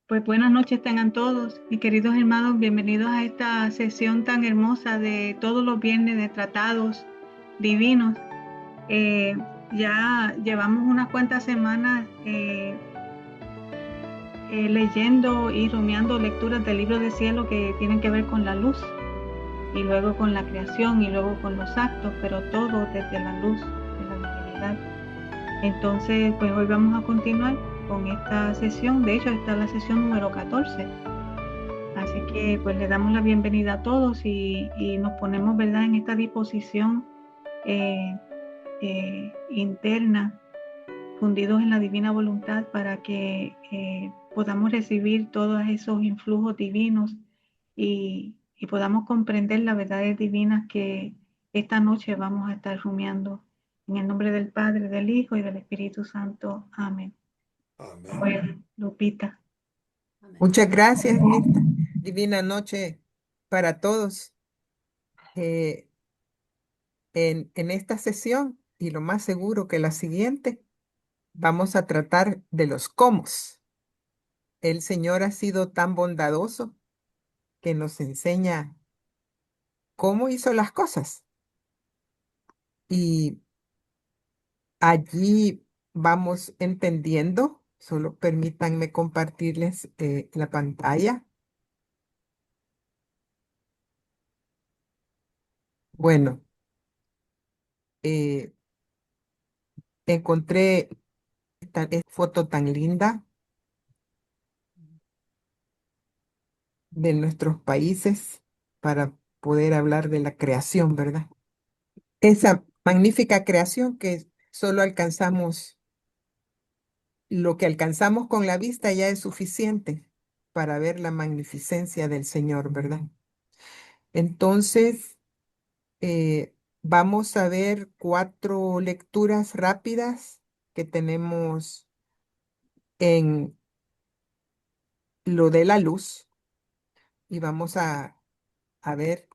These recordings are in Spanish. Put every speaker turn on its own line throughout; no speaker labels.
Pues buenas noches tengan todos, mis queridos hermanos, bienvenidos a esta sesión tan hermosa de todos los viernes de tratados divinos. Eh, ya llevamos unas cuantas semanas leyendo y rumiando lecturas del libro de cielo que tienen que ver con la luz y luego con la creación y luego con los actos, pero todo desde la luz de la divinidad. Entonces, pues hoy vamos a continuar con esta sesión. De hecho, esta es la sesión número 14. Así que pues le damos la bienvenida a todos y nos ponemos, ¿verdad?, en esta disposición eh, interna, fundidos en la divina voluntad para que podamos recibir todos esos influjos divinos y podamos comprender las verdades divinas que esta noche vamos a estar rumiando. En el nombre del Padre, del Hijo y del Espíritu Santo. Amén.
Amén.
Bueno, Lupita.
Muchas gracias, Mirta. Divina noche para todos. Eh, en esta sesión, y lo más seguro que la siguiente, vamos a tratar de los cómo. El Señor ha sido tan bondadoso que nos enseña cómo hizo las cosas. Y allí vamos entendiendo. Solo permítanme compartirles la pantalla. Bueno, eh, encontré esta foto tan linda de nuestros países para poder hablar de la creación, ¿verdad? Esa magnífica creación que solo alcanzamos, lo que alcanzamos con la vista ya es suficiente para ver la magnificencia del Señor, ¿verdad? Entonces, vamos a ver 4 lecturas rápidas que tenemos en lo de la luz y vamos a ver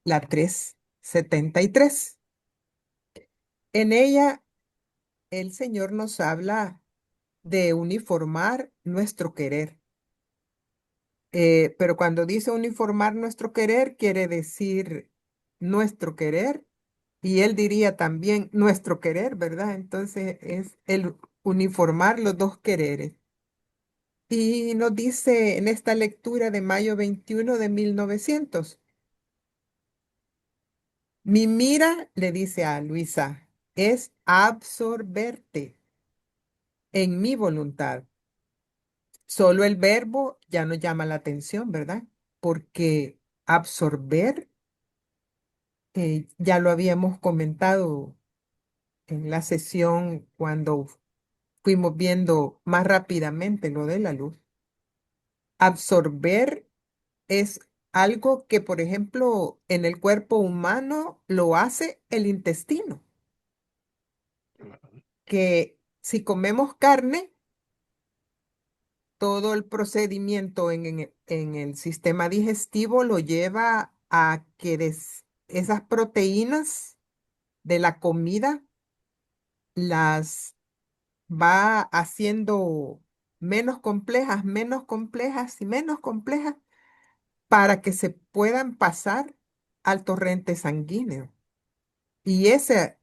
la 373. En ella, el Señor nos habla de uniformar nuestro querer. Pero cuando dice uniformar nuestro querer, quiere decir nuestro querer, y él diría también nuestro querer, ¿verdad? Entonces es el uniformar los dos quereres. Y nos dice en esta lectura de mayo 21 de 1900, mi mira, le dice a Luisa, es absorberte en mi voluntad. Solo el verbo ya nos llama la atención, ¿verdad? Porque absorber, ya lo habíamos comentado en la sesión cuando fuimos viendo más rápidamente lo de la luz. Absorber es algo que, por ejemplo, en el cuerpo humano lo hace el intestino, que si comemos carne, todo el procedimiento en el sistema digestivo lo lleva a que esas proteínas de la comida las va haciendo menos complejas y menos complejas para que se puedan pasar al torrente sanguíneo. Y ese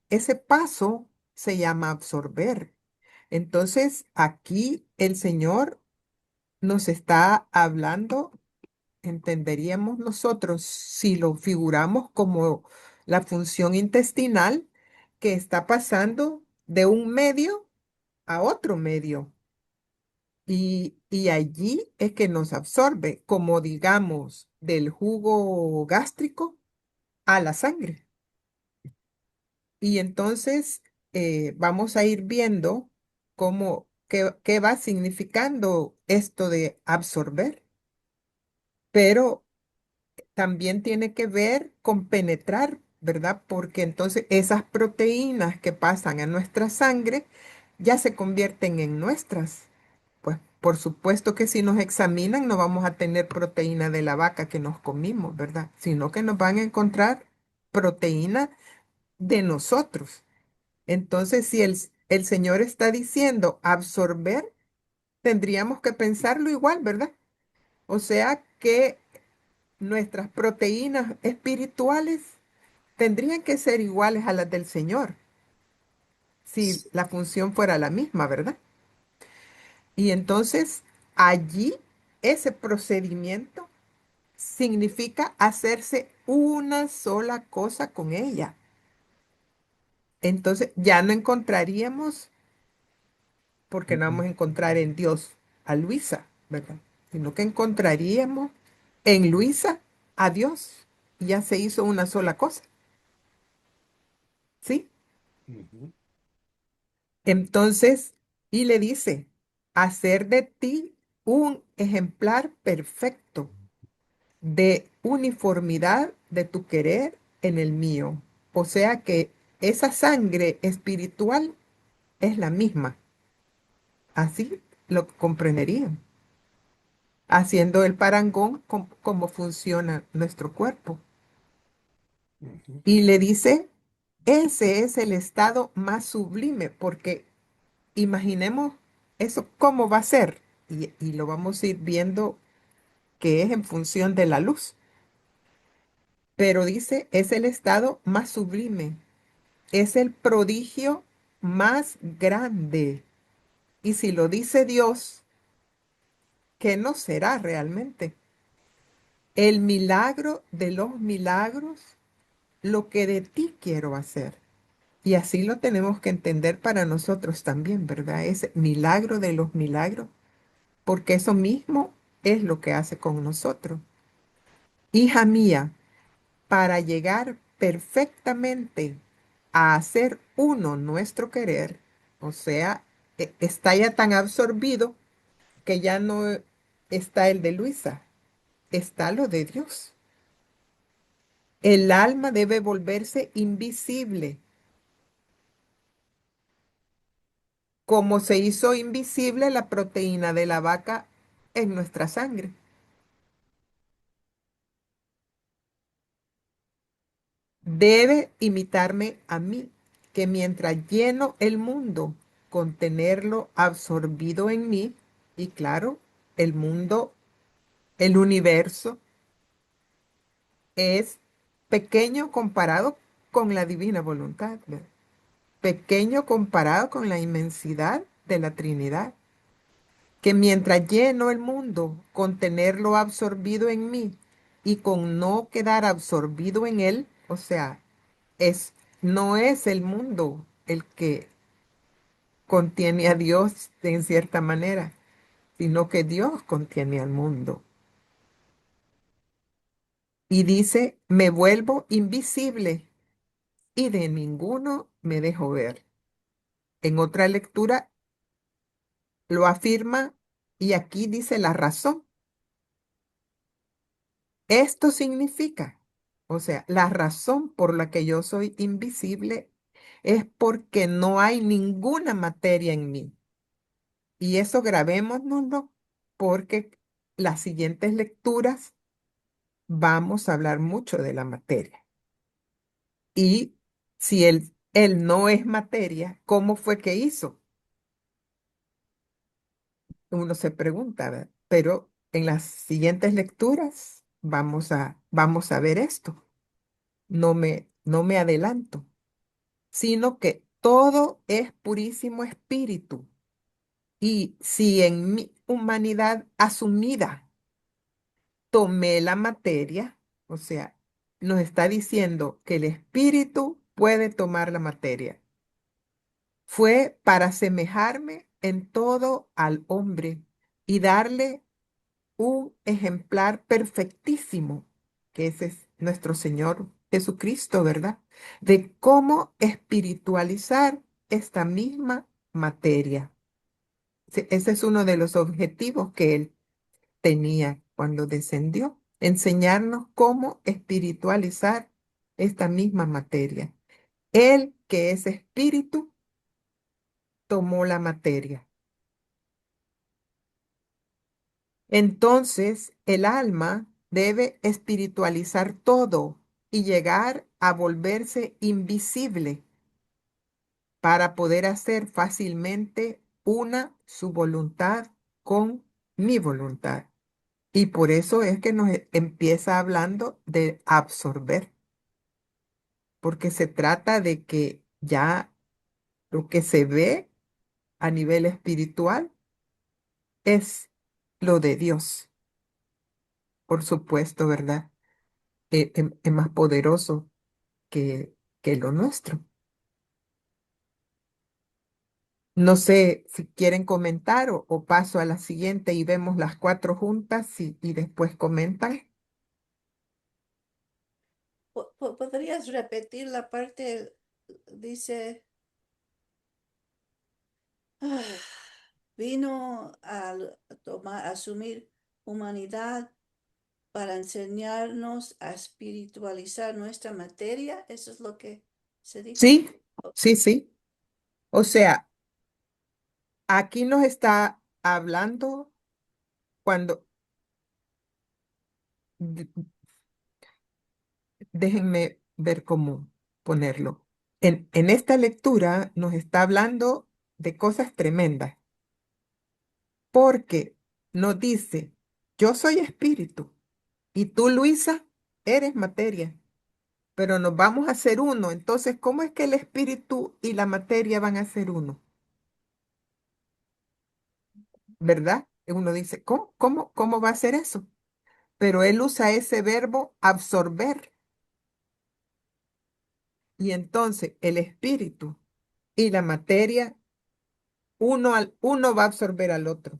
paso se llama absorber. Entonces, aquí el Señor nos está hablando, entenderíamos nosotros si lo figuramos como la función intestinal que está pasando de un medio a otro medio. Y allí es que nos absorbe, como digamos, del jugo gástrico a la sangre. Y entonces vamos a ir viendo qué va significando esto de absorber, pero también tiene que ver con penetrar, ¿verdad? Porque entonces esas proteínas que pasan a nuestra sangre ya se convierten en nuestras. Pues por supuesto que si nos examinan no vamos a tener proteína de la vaca que nos comimos, ¿verdad? Sino que nos van a encontrar proteína de nosotros. Entonces, si el Señor está diciendo absorber, tendríamos que pensarlo igual, ¿verdad? O sea que nuestras proteínas espirituales tendrían que ser iguales a las del Señor, si la función fuera la misma, ¿verdad? Y entonces allí ese procedimiento significa hacerse una sola cosa con ella. Entonces ya no encontraríamos, porque no vamos a encontrar en Dios a Luisa, ¿verdad? Sino que encontraríamos en Luisa a Dios. Y ya se hizo una sola cosa, ¿sí?
Ujú,
Entonces, y le dice, hacer de ti un ejemplar perfecto de uniformidad de tu querer en el mío. O sea que esa sangre espiritual es la misma. Así lo comprenderían, haciendo el parangón con cómo funciona nuestro cuerpo.
ujú,
Y le dice, ese es el estado más sublime, porque imaginemos eso cómo va a ser. Y lo vamos a ir viendo que es en función de la luz. Pero dice, es el estado más sublime, es el prodigio más grande. Y si lo dice Dios, ¿qué no será realmente? El milagro de los milagros, lo que de ti quiero hacer. Y así lo tenemos que entender para nosotros también, ¿verdad? Ese milagro de los milagros, porque eso mismo es lo que hace con nosotros. Hija mía, para llegar perfectamente a hacer uno nuestro querer, o sea, está ya tan absorbido que ya no está el de Luisa, está lo de Dios. El alma debe volverse invisible, como se hizo invisible la proteína de la vaca en nuestra sangre. Debe imitarme a mí, que mientras lleno el mundo con tenerlo absorbido en mí, y claro, el mundo, el universo, es pequeño comparado con la divina voluntad, ¿verdad? Pequeño comparado con la inmensidad de la Trinidad, que mientras lleno el mundo con tenerlo absorbido en mí y con no quedar absorbido en él, o sea, es, no es el mundo el que contiene a Dios en cierta manera, sino que Dios contiene al mundo. Y dice, me vuelvo invisible y de ninguno me dejo ver. En otra lectura lo afirma y aquí dice la razón. Esto significa, o sea, la razón por la que yo soy invisible es porque no hay ninguna materia en mí. Y eso grabémonoslo porque las siguientes lecturas vamos a hablar mucho de la materia. Y si él no es materia, ¿cómo fue que hizo? Uno se pregunta, ¿verdad? Pero en las siguientes lecturas vamos a ver esto. No me adelanto, sino que todo es purísimo espíritu. Y si en mi humanidad asumida tomé la materia, o sea, nos está diciendo que el espíritu puede tomar la materia. Fue para asemejarme en todo al hombre y darle un ejemplar perfectísimo, que ese es nuestro Señor Jesucristo, ¿verdad? De cómo espiritualizar esta misma materia. Ese es uno de los objetivos que Él tenía cuando descendió, enseñarnos cómo espiritualizar esta misma materia. Él, que es espíritu, tomó la materia. Entonces, el alma debe espiritualizar todo y llegar a volverse invisible para poder hacer fácilmente una su voluntad con mi voluntad. Y por eso es que nos empieza hablando de absorber, porque se trata de que ya lo que se ve a nivel espiritual es lo de Dios, por supuesto, ¿verdad? Es más poderoso que lo nuestro. No sé si quieren comentar o paso a la siguiente y vemos las cuatro juntas y después comentan.
¿Podrías repetir la parte? Dice, "Ah, vino a tomar, a asumir humanidad para enseñarnos a espiritualizar nuestra materia". ¿Eso es lo que se dijo?
Sí, sí, sí. O sea, aquí nos está hablando cuando, d- déjenme ver cómo ponerlo. En esta lectura nos está hablando de cosas tremendas, porque nos dice, yo soy espíritu y tú, Luisa, eres materia, pero nos vamos a hacer uno. Entonces, ¿cómo es que el espíritu y la materia van a ser uno? ¿Verdad? Uno dice, ¿cómo va a ser eso? Pero él usa ese verbo absorber. Y entonces el espíritu y la materia, uno va a absorber al otro.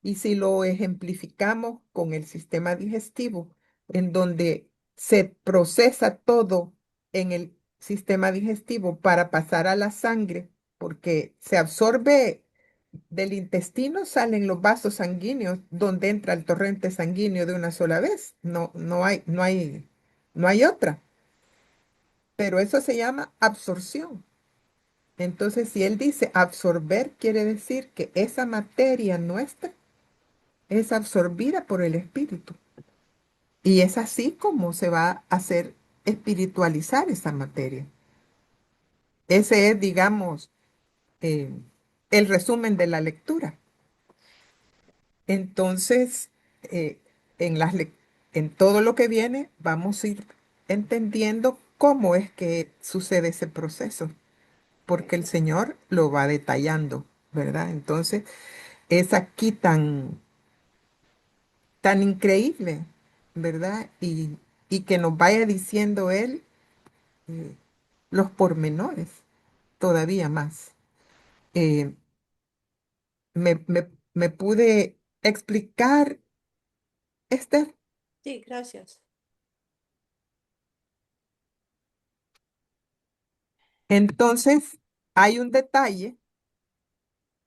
Y si lo ejemplificamos con el sistema digestivo, en donde se procesa todo en el sistema digestivo para pasar a la sangre, porque se absorbe del intestino, salen los vasos sanguíneos, donde entra el torrente sanguíneo de una sola vez. No hay otra. Pero eso se llama absorción. Entonces, si él dice absorber, quiere decir que esa materia nuestra es absorbida por el espíritu. Y es así como se va a hacer espiritualizar esa materia. Ese es, digamos, eh, el resumen de la lectura. Entonces, eh, en en todo lo que viene, vamos a ir entendiendo cómo es que sucede ese proceso, porque el Señor lo va detallando, ¿verdad? Entonces, es aquí tan increíble, ¿verdad? Y que nos vaya diciendo Él eh, los pormenores, todavía más. Eh, me pude explicar, Esther.
Sí, gracias.
Entonces, hay un detalle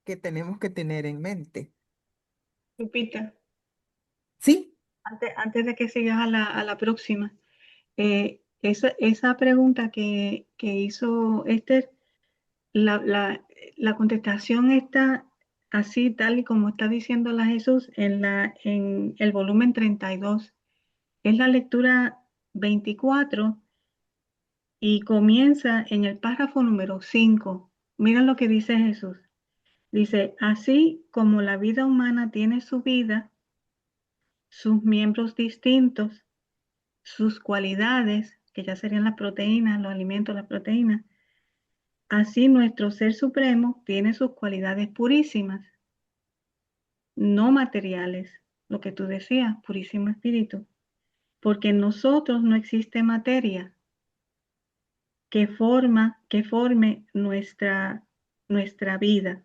que tenemos que tener en mente.
Lupita,
Sí,
antes de que sigas a la próxima, esa pregunta que hizo Esther, la, la, la contestación está así, tal y como está diciendo la Jesús en el volumen 32. Es la lectura 24 y comienza en el párrafo número 5. Miren lo que dice Jesús. Dice, así como la vida humana tiene su vida, sus miembros distintos, sus cualidades, que ya serían las proteínas, los alimentos, las proteínas, así nuestro Ser Supremo tiene sus cualidades purísimas, no materiales, lo que tú decías, purísimo espíritu, porque en nosotros no existe materia que forme nuestra vida,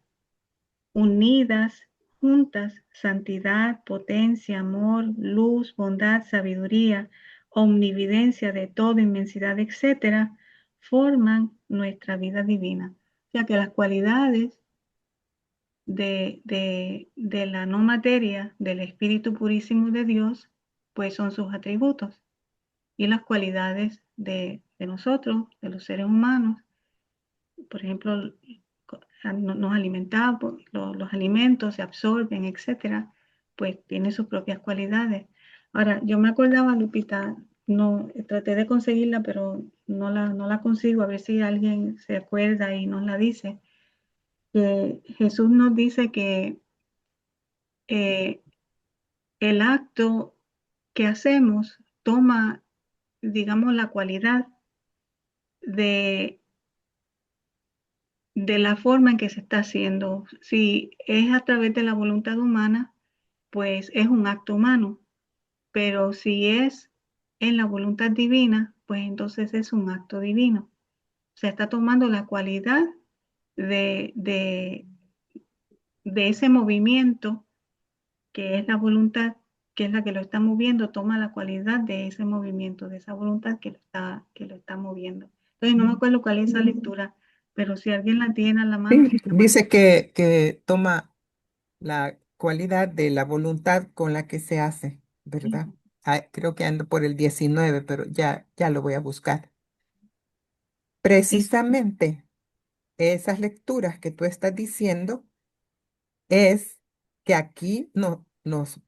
unidas, juntas, santidad, potencia, amor, luz, bondad, sabiduría, omnividencia de toda inmensidad, etcétera, forman nuestra vida divina. O sea que las cualidades de la no materia, del Espíritu Purísimo de Dios, pues son sus atributos. Y las cualidades de nosotros, de los seres humanos, por ejemplo, nos alimentamos, los alimentos se absorben, etcétera, pues tiene sus propias cualidades. Ahora, yo me acordaba, Lupita, no, traté de conseguirla, pero no la consigo, a ver si alguien se acuerda y nos la dice, que Jesús nos dice que eh, el acto que hacemos toma, digamos, la cualidad de, de la forma en que se está haciendo. Si es a través de la voluntad humana, pues es un acto humano, pero si es en la voluntad divina, pues entonces es un acto divino. Se está tomando la cualidad de, de, de ese movimiento que es la voluntad, que es la que lo está moviendo, toma la cualidad de ese movimiento, de esa voluntad que lo está moviendo. Entonces no me acuerdo cuál es esa lectura, pero si alguien la tiene a la mano,
Sí, dice que toma la cualidad de la voluntad con la que se hace, ¿verdad? Ah, creo que ando por el 19, pero ya lo voy a buscar.
es,
Precisamente esas lecturas que tú estás diciendo es que aquí nos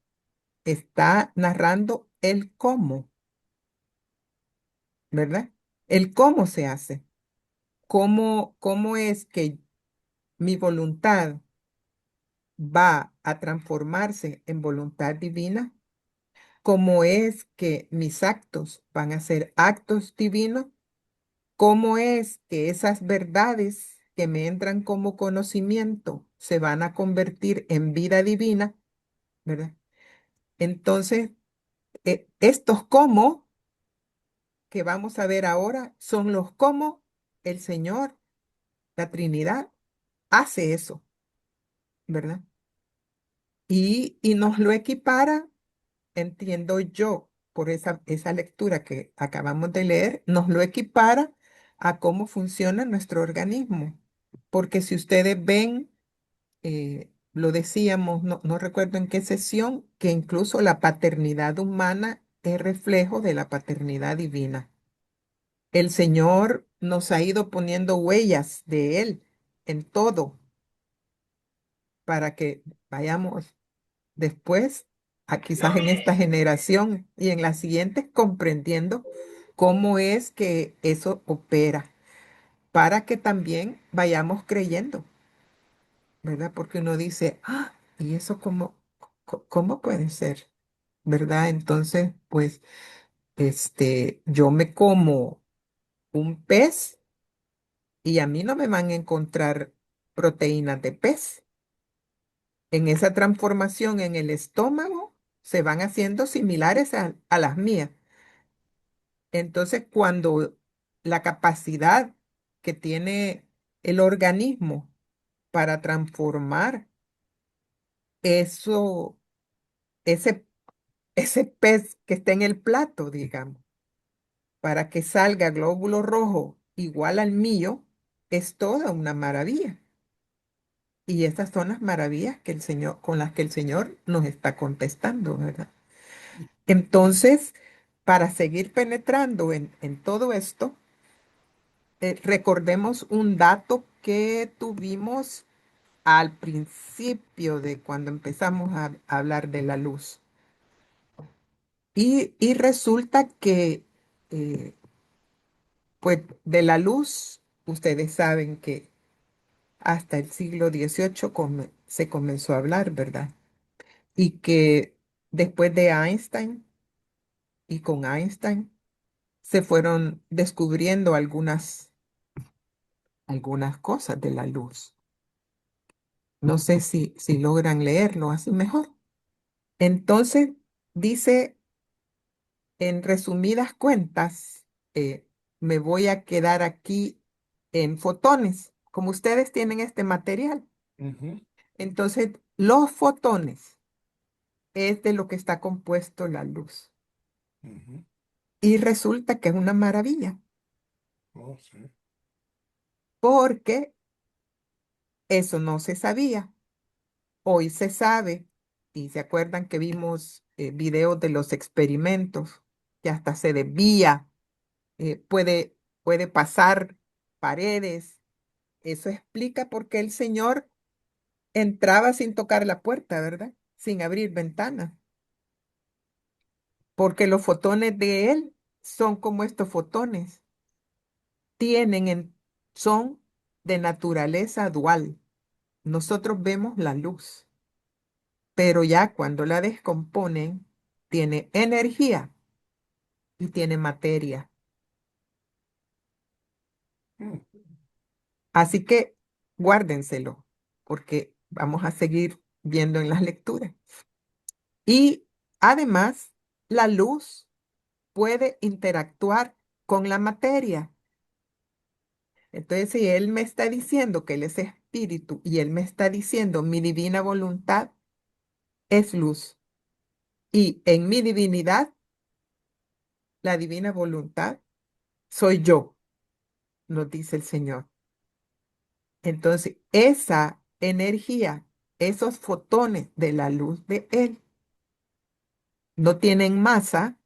está narrando el cómo, ¿verdad? El cómo se hace, cómo es que mi voluntad va a transformarse en voluntad divina, cómo es que mis actos van a ser actos divinos, cómo es que esas verdades que me entran como conocimiento se van a convertir en vida divina, ¿verdad? Entonces, estos cómo que vamos a ver ahora son los cómo el Señor, la Trinidad, hace eso, ¿verdad? Y nos lo equipara, entiendo yo, por esa lectura que acabamos de leer, nos lo equipara a cómo funciona nuestro organismo. Porque si ustedes ven, lo decíamos, no recuerdo en qué sesión, que incluso la paternidad humana es reflejo de la paternidad divina. El Señor nos ha ido poniendo huellas de Él en todo para que vayamos después, quizás en esta generación y en las siguientes, comprendiendo cómo es que eso opera, para que también vayamos creyendo, ¿verdad? Porque uno dice, ah, ¿y eso cómo puede ser? ¿Verdad? Entonces, pues, yo me como un pez y a mí no me van a encontrar proteínas de pez. En esa transformación en el estómago se van haciendo similares a las mías. Entonces, cuando la capacidad que tiene el organismo para transformar eso, ese, ese pez que está en el plato, digamos, para que salga glóbulo rojo igual al mío, es toda una maravilla. Y estas son las maravillas que el Señor, con las que el Señor nos está contestando, ¿verdad? Entonces, para seguir penetrando en todo esto, recordemos un dato que tuvimos al principio de cuando empezamos a hablar de la luz. Y resulta que, eh, pues, de la luz, ustedes saben que hasta el siglo XVIII se comenzó a hablar, ¿verdad? Y que después de Einstein y con Einstein se fueron descubriendo algunas cosas de la luz. No sé si logran leerlo así mejor. Entonces, dice, en resumidas cuentas, me voy a quedar aquí en fotones, como ustedes tienen este material.
Ujú,
Entonces, los fotones es de lo que está compuesto la luz.
ujú.
Y resulta que es una maravilla,
Oh, sí.
porque eso no se sabía. Hoy se sabe, y se acuerdan que vimos videos de los experimentos, que hasta se desvía, puede pasar paredes. Eso explica por qué el Señor entraba sin tocar la puerta, ¿verdad? Sin abrir ventanas, porque los fotones de Él son como estos fotones, son de naturaleza dual. Nosotros vemos la luz, pero ya cuando la descomponen, tiene energía y tiene materia.
Mm.
Así que guárdenselo, porque vamos a seguir viendo en las lecturas. Y además, la luz puede interactuar con la materia. Entonces, si él me está diciendo que él es espíritu y él me está diciendo mi divina voluntad es luz y en mi divinidad, la divina voluntad soy yo, nos dice el Señor. Entonces, esa energía, esos fotones de la luz de él no tienen masa,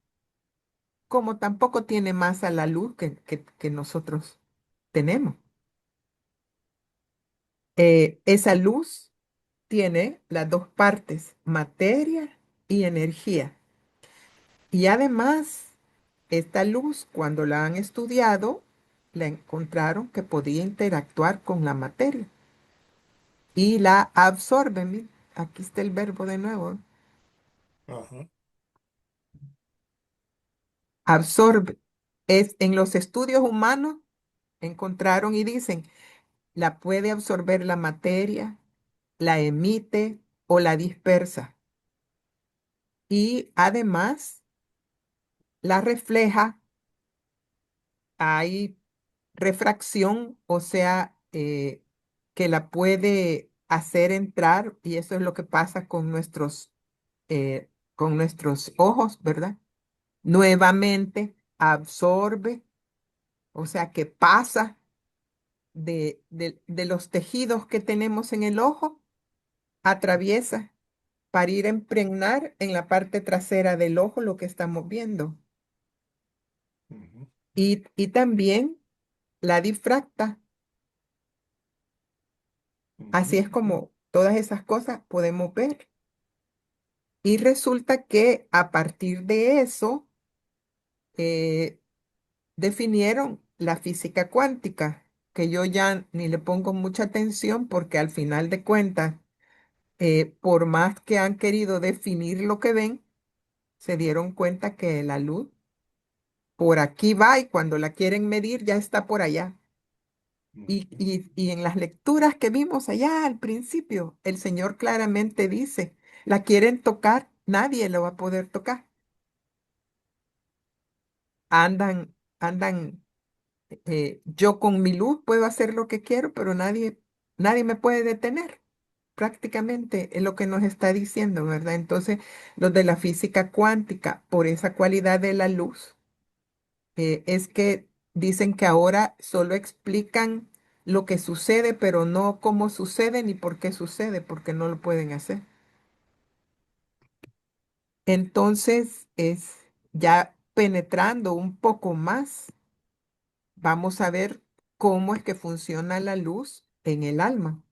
como tampoco tiene masa la luz que nosotros tenemos. Esa luz tiene las dos partes, materia y energía. Y además, esta luz, cuando la han estudiado, la encontraron que podía interactuar con la materia y la absorben. Mira, aquí está el verbo de nuevo.
Ajá.
Absorbe. Es, en los estudios humanos encontraron y dicen, la puede absorber la materia, la emite o la dispersa. Y además la refleja, hay refracción, o sea, que la puede hacer entrar, y eso es lo que pasa con nuestros ojos, ¿verdad? Nuevamente absorbe, o sea, que pasa de los tejidos que tenemos en el ojo, atraviesa para ir a impregnar en la parte trasera del ojo lo que estamos viendo.
Ujú,
Y también la difracta. Así
ujú,
es como todas esas cosas podemos ver. Y resulta que a partir de eso eh, definieron la física cuántica, que yo ya ni le pongo mucha atención porque al final de cuentas, por más que han querido definir lo que ven, se dieron cuenta que la luz por aquí va y cuando la quieren medir ya está por allá.
ujú,
Y en las lecturas que vimos allá al principio, el Señor claramente dice, la quieren tocar, nadie la va a poder tocar. Andan, yo con mi luz puedo hacer lo que quiero, pero nadie me puede detener. Prácticamente es lo que nos está diciendo, ¿verdad? Entonces, los de la física cuántica, por esa cualidad de la luz, es que dicen que ahora solo explican lo que sucede, pero no cómo sucede ni por qué sucede, porque no lo pueden hacer. Entonces, es ya penetrando un poco más, vamos a ver cómo es que funciona la luz en el alma.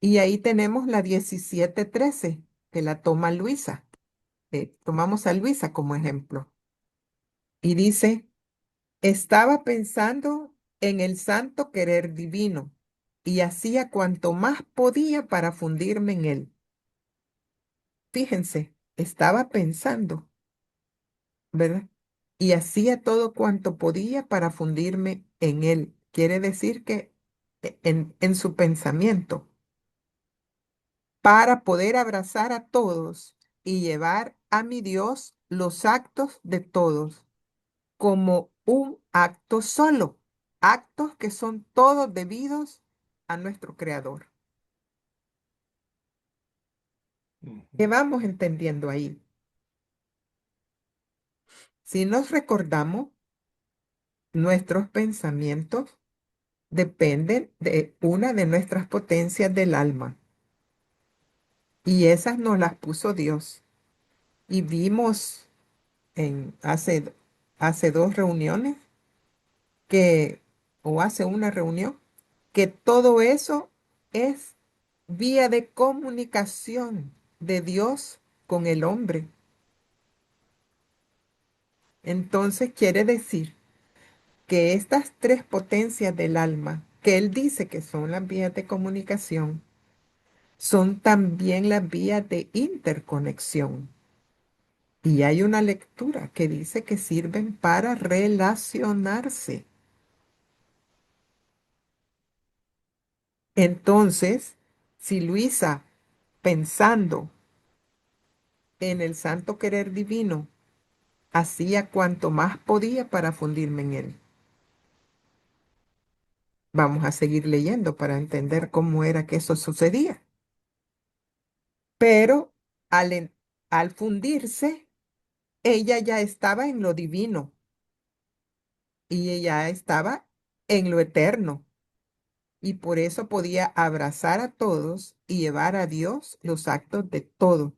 Y ahí tenemos la 1713 que la toma Luisa. Tomamos a Luisa como ejemplo. Y dice, estaba pensando en el santo querer divino y hacía cuanto más podía para fundirme en él. Fíjense, estaba pensando, ¿verdad? Y hacía todo cuanto podía para fundirme en él. Quiere decir que en su pensamiento, para poder abrazar a todos y llevar a mi Dios los actos de todos como un acto solo, actos que son todos debidos a nuestro Creador. ¿Qué
ujú,
vamos entendiendo ahí? Si nos recordamos, nuestros pensamientos dependen de una de nuestras potencias del alma y esas nos las puso Dios. Y vimos hace dos reuniones que, o hace una reunión, que todo eso es vía de comunicación de Dios con el hombre. Entonces quiere decir que estas tres potencias del alma, que él dice que son las vías de comunicación, son también las vías de interconexión. Y hay una lectura que dice que sirven para relacionarse. Entonces, si Luisa, pensando en el santo querer divino, hacía cuanto más podía para fundirme en él. Vamos a seguir leyendo para entender cómo era que eso sucedía. Pero al, al fundirse, ella ya estaba en lo divino y ella estaba en lo eterno. Y por eso podía abrazar a todos y llevar a Dios los actos de todo,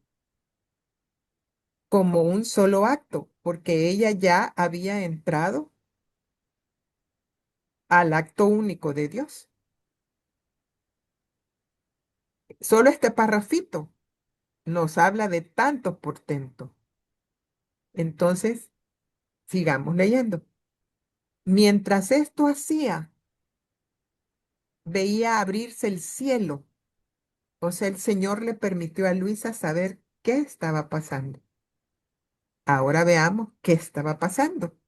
como un solo acto, porque ella ya había entrado al acto único de Dios. Solo este parrafito nos habla de tantos portentos. Entonces, sigamos leyendo. Mientras esto hacía, veía abrirse el cielo. O sea, el Señor le permitió a Luisa saber qué estaba pasando. Ahora veamos qué estaba pasando.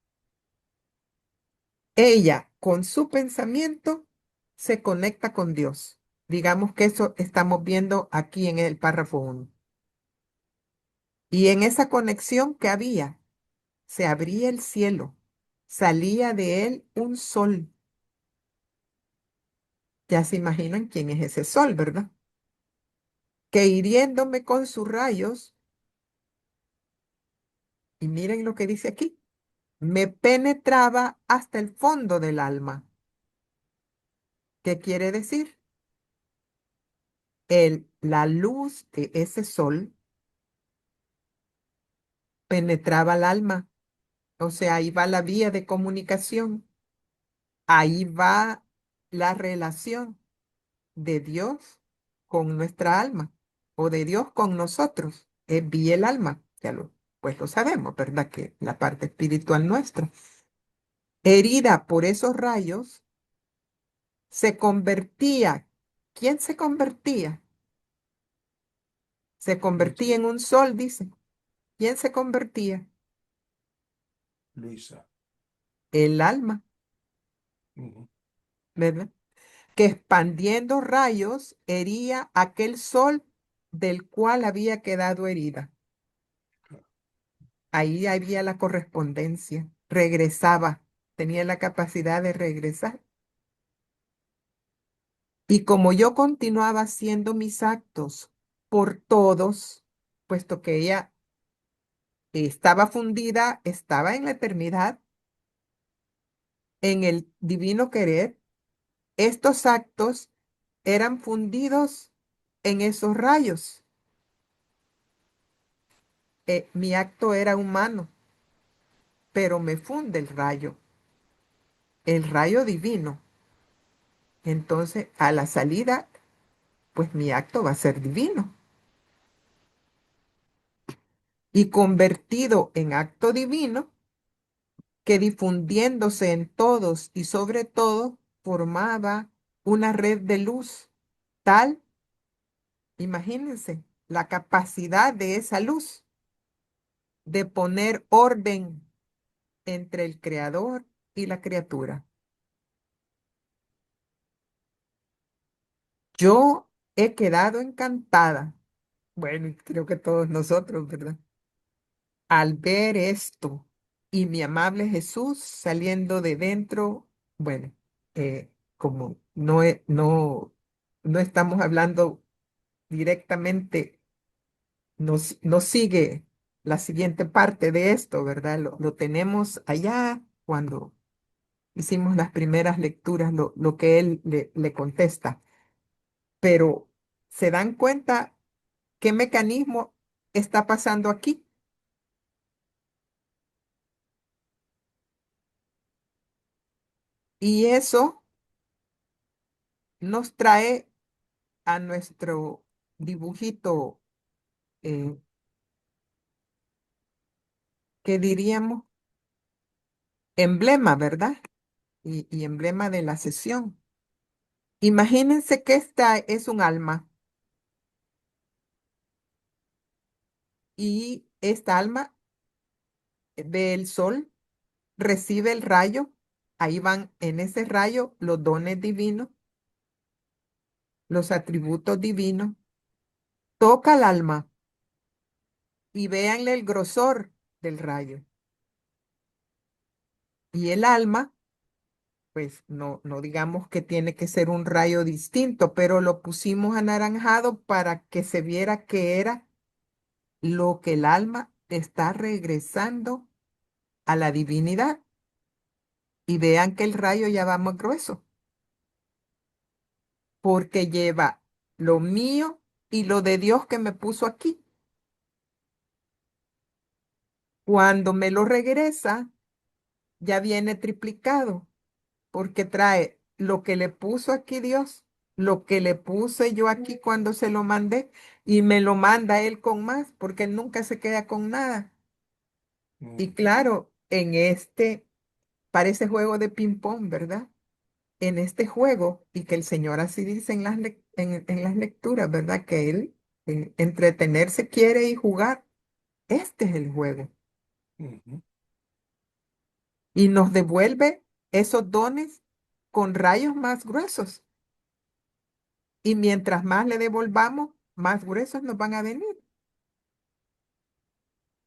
Ella, con su pensamiento, se conecta con Dios. Digamos que eso estamos viendo aquí en el párrafo 1. Y en esa conexión que había, se abría el cielo, salía de él un sol. Ya se imaginan quién es ese sol, ¿verdad? Que hiriéndome con sus rayos, y miren lo que dice aquí, me penetraba hasta el fondo del alma. ¿Qué quiere decir? La luz de ese sol penetraba el alma. O sea, ahí va la vía de comunicación. Ahí va la relación de Dios con nuestra alma o de Dios con nosotros. Es vía el alma. Pues lo sabemos, ¿verdad? Que la parte espiritual nuestra. Herida por esos rayos, se convertía. ¿Quién se convertía? Se convertía en un sol, dice. ¿Quién se convertía?
Luisa.
El alma,
Ujú.
¿verdad? Que expandiendo rayos hería aquel sol del cual había quedado herida. Ahí había la correspondencia, regresaba, tenía la capacidad de regresar. Y como yo continuaba haciendo mis actos por todos, puesto que ella estaba fundida, estaba en la eternidad, en el divino querer, estos actos eran fundidos en esos rayos. Mi acto era humano, pero me funde el rayo divino. Entonces, a la salida, pues mi acto va a ser divino. Y convertido en acto divino, que difundiéndose en todos y sobre todo, formaba una red de luz tal, imagínense, la capacidad de esa luz de poner orden entre el creador y la criatura. Yo he quedado encantada. Bueno, y creo que todos nosotros, ¿verdad? Al ver esto y mi amable Jesús saliendo de dentro, bueno, como no estamos hablando directamente, no sigue la siguiente parte de esto, ¿verdad? Lo tenemos allá cuando hicimos las primeras lecturas, lo que él le contesta. Pero ¿se dan cuenta qué mecanismo está pasando aquí? Y eso nos trae a nuestro dibujito, eh, que diríamos emblema, ¿verdad? Y emblema de la sesión. Imagínense que esta es un alma y esta alma ve el sol, recibe el rayo, ahí van en ese rayo los dones divinos, los atributos divinos, toca el alma y véanle el grosor del rayo. Y el alma, pues no digamos que tiene que ser un rayo distinto, pero lo pusimos anaranjado para que se viera que era lo que el alma está regresando a la divinidad. Y vean que el rayo ya va más grueso, porque lleva lo mío y lo de Dios que me puso aquí. Cuando me lo regresa, ya viene triplicado, porque trae lo que le puso aquí Dios, lo que le puse yo aquí cuando se lo mandé, y me lo manda él con más, porque él nunca se queda con nada. Y claro, parece juego de ping-pong, ¿verdad? En este juego, y que el Señor así dice en las lecturas, ¿verdad? Que Él entretenerse quiere y jugar. Este es el juego.
Ujú.
Y nos devuelve esos dones con rayos más gruesos. Y mientras más le devolvamos, más gruesos nos van a venir.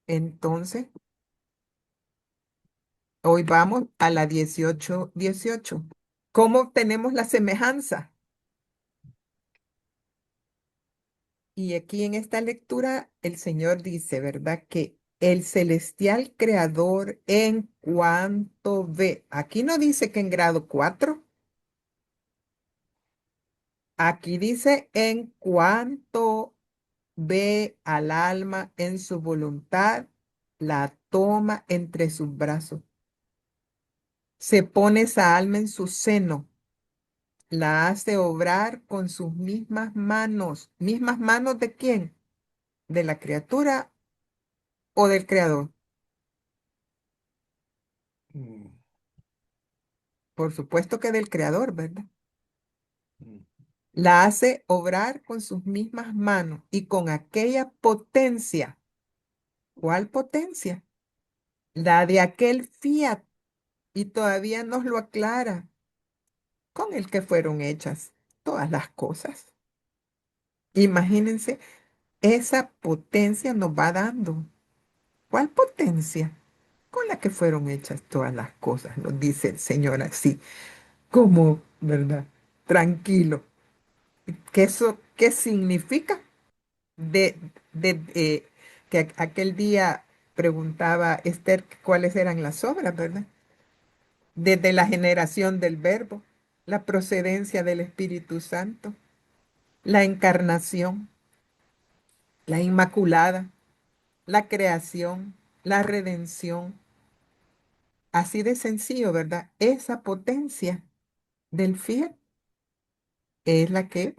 Entonces, hoy vamos a la 18:18. ¿Cómo obtenemos la semejanza? Y aquí en esta lectura el Señor dice, ¿verdad? Que el celestial creador en cuanto ve, aquí no dice que en grado 4, aquí dice en cuanto ve al alma en su voluntad, la toma entre sus brazos, se pone esa alma en su seno, la hace obrar con sus mismas manos ¿de quién? ¿De la criatura o del creador?
Mm,
Por supuesto que del creador, ¿verdad?
mm,
La hace obrar con sus mismas manos y con aquella potencia. ¿Cuál potencia? La de aquel fiat. Y todavía nos lo aclara, con el que fueron hechas todas las cosas. Imagínense, esa potencia nos va dando. ¿Cuál potencia? Con la que fueron hechas todas las cosas, nos dice el Señor así, como, ¿verdad? Tranquilo. ¿Qué significa? de, que aquel día preguntaba Esther que cuáles eran las obras, ¿verdad? Desde la generación del Verbo, la procedencia del Espíritu Santo, la encarnación, la Inmaculada, la creación, la redención. Así de sencillo, ¿verdad? Esa potencia del fiel es la que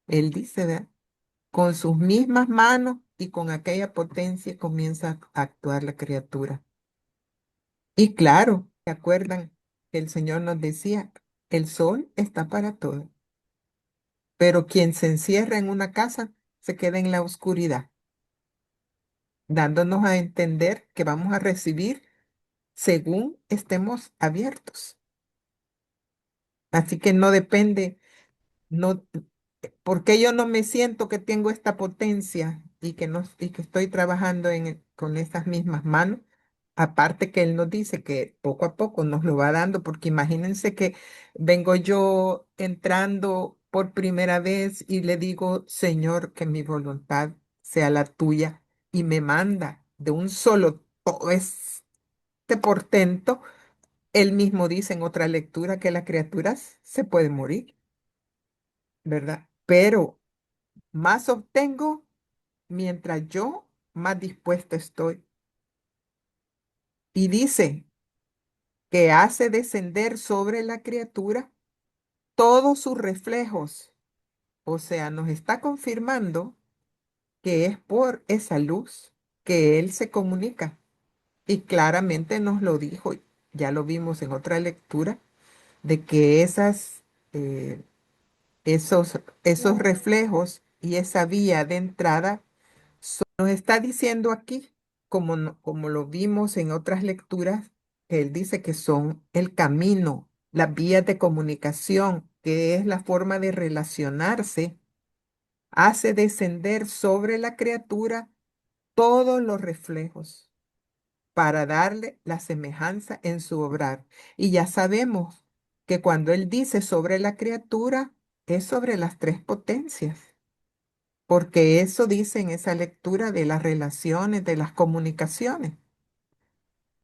él dice, ¿verdad? Con sus mismas manos y con aquella potencia comienza a actuar la criatura. Y claro, ¿se acuerdan que el Señor nos decía, el sol está para todo, pero quien se encierra en una casa se queda en la oscuridad, dándonos a entender que vamos a recibir según estemos abiertos. Así que no depende, no, porque yo no me siento que tengo esta potencia y que, no, y que estoy trabajando con estas mismas manos. Aparte que él nos dice que poco a poco nos lo va dando, porque imagínense que vengo yo entrando por primera vez y le digo, Señor, que mi voluntad sea la tuya, y me manda de un solo todo este portento. Él mismo dice en otra lectura que las criaturas se pueden morir, ¿verdad? Pero más obtengo mientras yo más dispuesto estoy. Y dice que hace descender sobre la criatura todos sus reflejos. O sea, nos está confirmando que es por esa luz que Él se comunica. Y claramente nos lo dijo, ya lo vimos en otra lectura, de que eh, esos reflejos y esa vía de entrada son Nos está diciendo aquí, como lo vimos en otras lecturas, que él dice que son el camino, las vías de comunicación, que es la forma de relacionarse, hace descender sobre la criatura todos los reflejos para darle la semejanza en su obrar. Y ya sabemos que cuando él dice sobre la criatura, es sobre las tres potencias, porque eso dice en esa lectura de las relaciones, de las comunicaciones.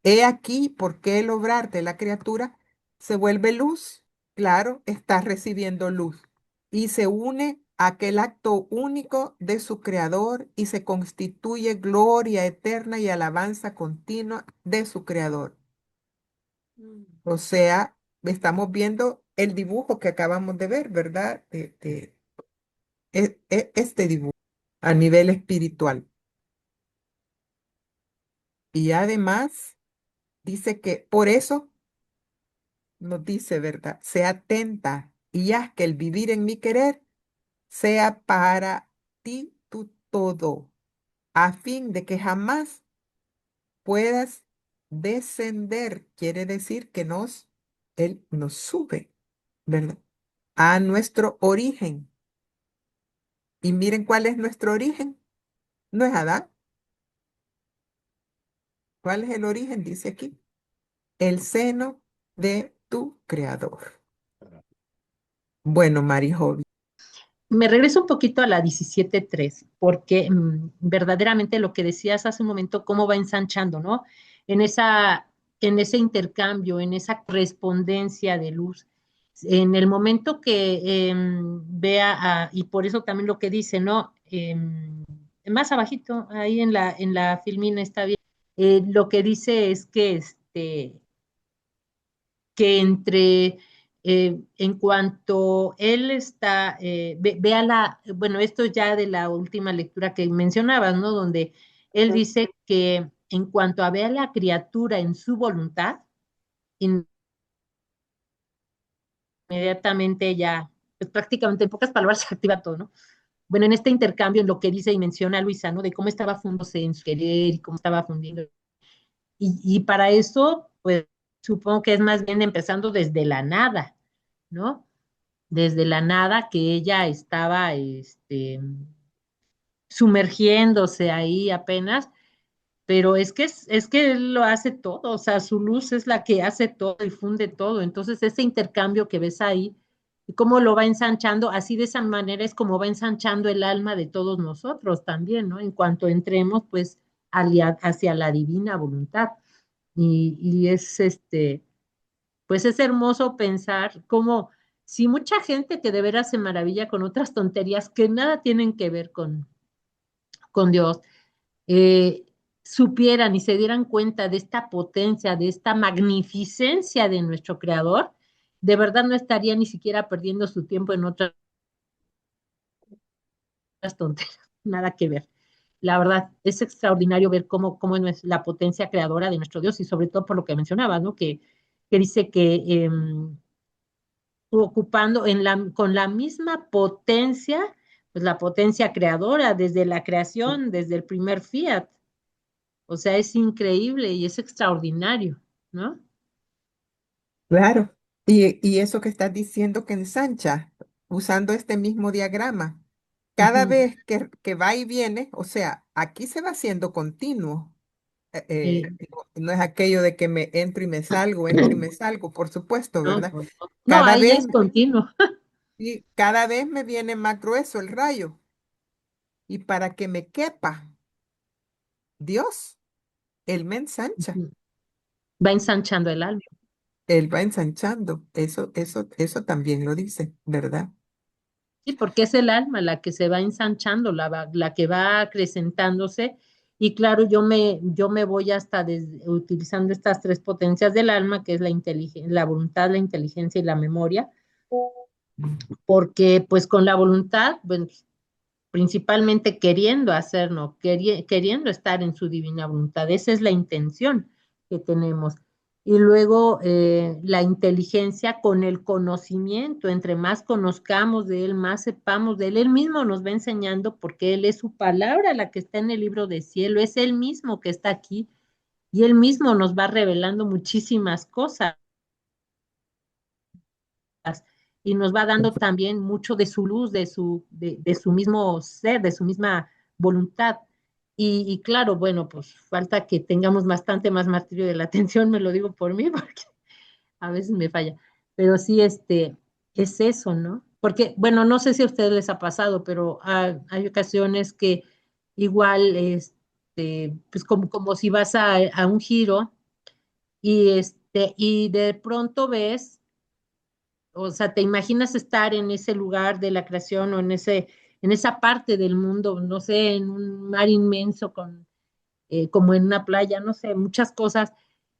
He aquí por qué el obrar de la criatura se vuelve luz. Claro, está recibiendo luz y se une a aquel acto único de su creador y se constituye gloria eterna y alabanza continua de su creador.
Mm.
O sea, estamos viendo el dibujo que acabamos de ver, ¿verdad? Este dibujo a nivel espiritual. Y además dice que por eso nos dice, ¿verdad? Sea atenta y haz que el vivir en mi querer sea para ti tu todo, a fin de que jamás puedas descender. Quiere decir que Él nos sube, ¿verdad? A nuestro origen. Y miren cuál es nuestro origen. No es Adán. ¿Cuál es el origen? Dice aquí. El seno de tu creador. Bueno, Marijovi.
Me regreso un poquito a la 17.3, porque verdaderamente lo que decías hace un momento, cómo va ensanchando, ¿no? En en ese intercambio, en esa correspondencia de luz. En el momento que y por eso también lo que dice, ¿no? Más abajito, ahí en en la filmina está bien. Lo que dice es que que en cuanto él está, vea bueno, esto ya de la última lectura que mencionabas, ¿no? Donde él dice que en cuanto a ver a la criatura en su voluntad, inmediatamente ya, pues prácticamente en pocas palabras se activa todo, ¿no? Bueno, en este intercambio, en lo que dice y menciona Luisa, ¿no? De cómo estaba fundiéndose en su querer y cómo estaba fundiendo. Y para eso, pues supongo que es más bien empezando desde la nada, ¿no? Desde la nada que ella estaba sumergiéndose ahí apenas, pero es que él lo hace todo, o sea, su luz es la que hace todo y funde todo. Entonces, ese intercambio que ves ahí, y cómo lo va ensanchando, así de esa manera es como va ensanchando el alma de todos nosotros también, ¿no? En cuanto entremos, pues, hacia la divina voluntad. Y es pues es hermoso pensar cómo si mucha gente que de veras se maravilla con otras tonterías que nada tienen que ver con Dios, eh, supieran y se dieran cuenta de esta potencia, de esta magnificencia de nuestro Creador, de verdad no estaría ni siquiera perdiendo su tiempo en otras tonterías, nada que ver. La verdad, es extraordinario ver cómo es la potencia creadora de nuestro Dios y sobre todo por lo que mencionabas, ¿no? Que dice que ocupando con la misma potencia, pues la potencia creadora desde la creación, desde el primer fiat. O sea, es increíble y es extraordinario, ¿no?
Claro. Y eso que estás diciendo que ensancha, usando este mismo diagrama, cada
Ujú.
vez que va y viene, o sea, aquí se va haciendo continuo. No es aquello de que me entro y me salgo, por supuesto,
No,
¿verdad?
no, no. No,
Cada
ahí
vez,
es continuo.
y cada vez me viene más grueso el rayo. Y para que me quepa Dios, Él me ensancha.
Ujú. Va ensanchando el alma.
Él va ensanchando. Eso también lo dice, ¿verdad?
Sí, porque es el alma la que se va ensanchando, la que va acrecentándose. Y claro, yo me voy hasta utilizando estas tres potencias del alma, que es la voluntad, la inteligencia y la memoria, porque pues con la voluntad, bueno, principalmente queriendo hacerlo, queriendo estar en su divina voluntad. Esa es la intención que tenemos. Y luego la inteligencia con el conocimiento. Entre más conozcamos de Él, más sepamos de Él. Él mismo nos va enseñando porque Él es su palabra la que está en el libro de cielo. Es Él mismo que está aquí y Él mismo nos va revelando muchísimas cosas y nos va dando también mucho de su luz, de su mismo ser, de su misma voluntad. Y claro, bueno, pues falta que tengamos bastante más martirio de la atención, me lo digo por mí, porque a veces me falla. Pero sí, es eso, ¿no? Porque, bueno, no sé si a ustedes les ha pasado, pero hay ocasiones que igual, pues como si vas a un giro y de pronto ves, o sea, te imaginas estar en ese lugar de la creación o en esa parte del mundo, no sé, en un mar inmenso como en una playa, no sé, muchas cosas,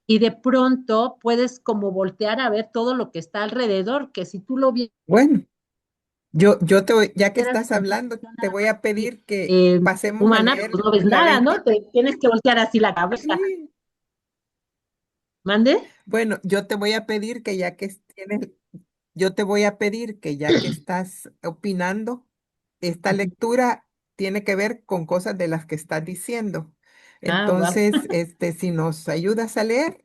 y de pronto puedes como voltear a ver todo lo que está alrededor, que si tú lo
Bueno, ya que
vieras
estás
con
hablando,
percepción
te
nada
voy
más
a
así,
pedir que
eh,
pasemos a
humana, pues
leer
no ves
la
nada, ¿no?
20.
Te tienes que voltear así la cabeza.
Sí,
¿Mande?
bueno, yo te voy a pedir que ya que tienes, yo te voy a pedir que ya que estás opinando, esta
Ujú.
lectura tiene que ver con cosas de las que estás diciendo.
Ah, wow.
Entonces, si nos ayudas a leer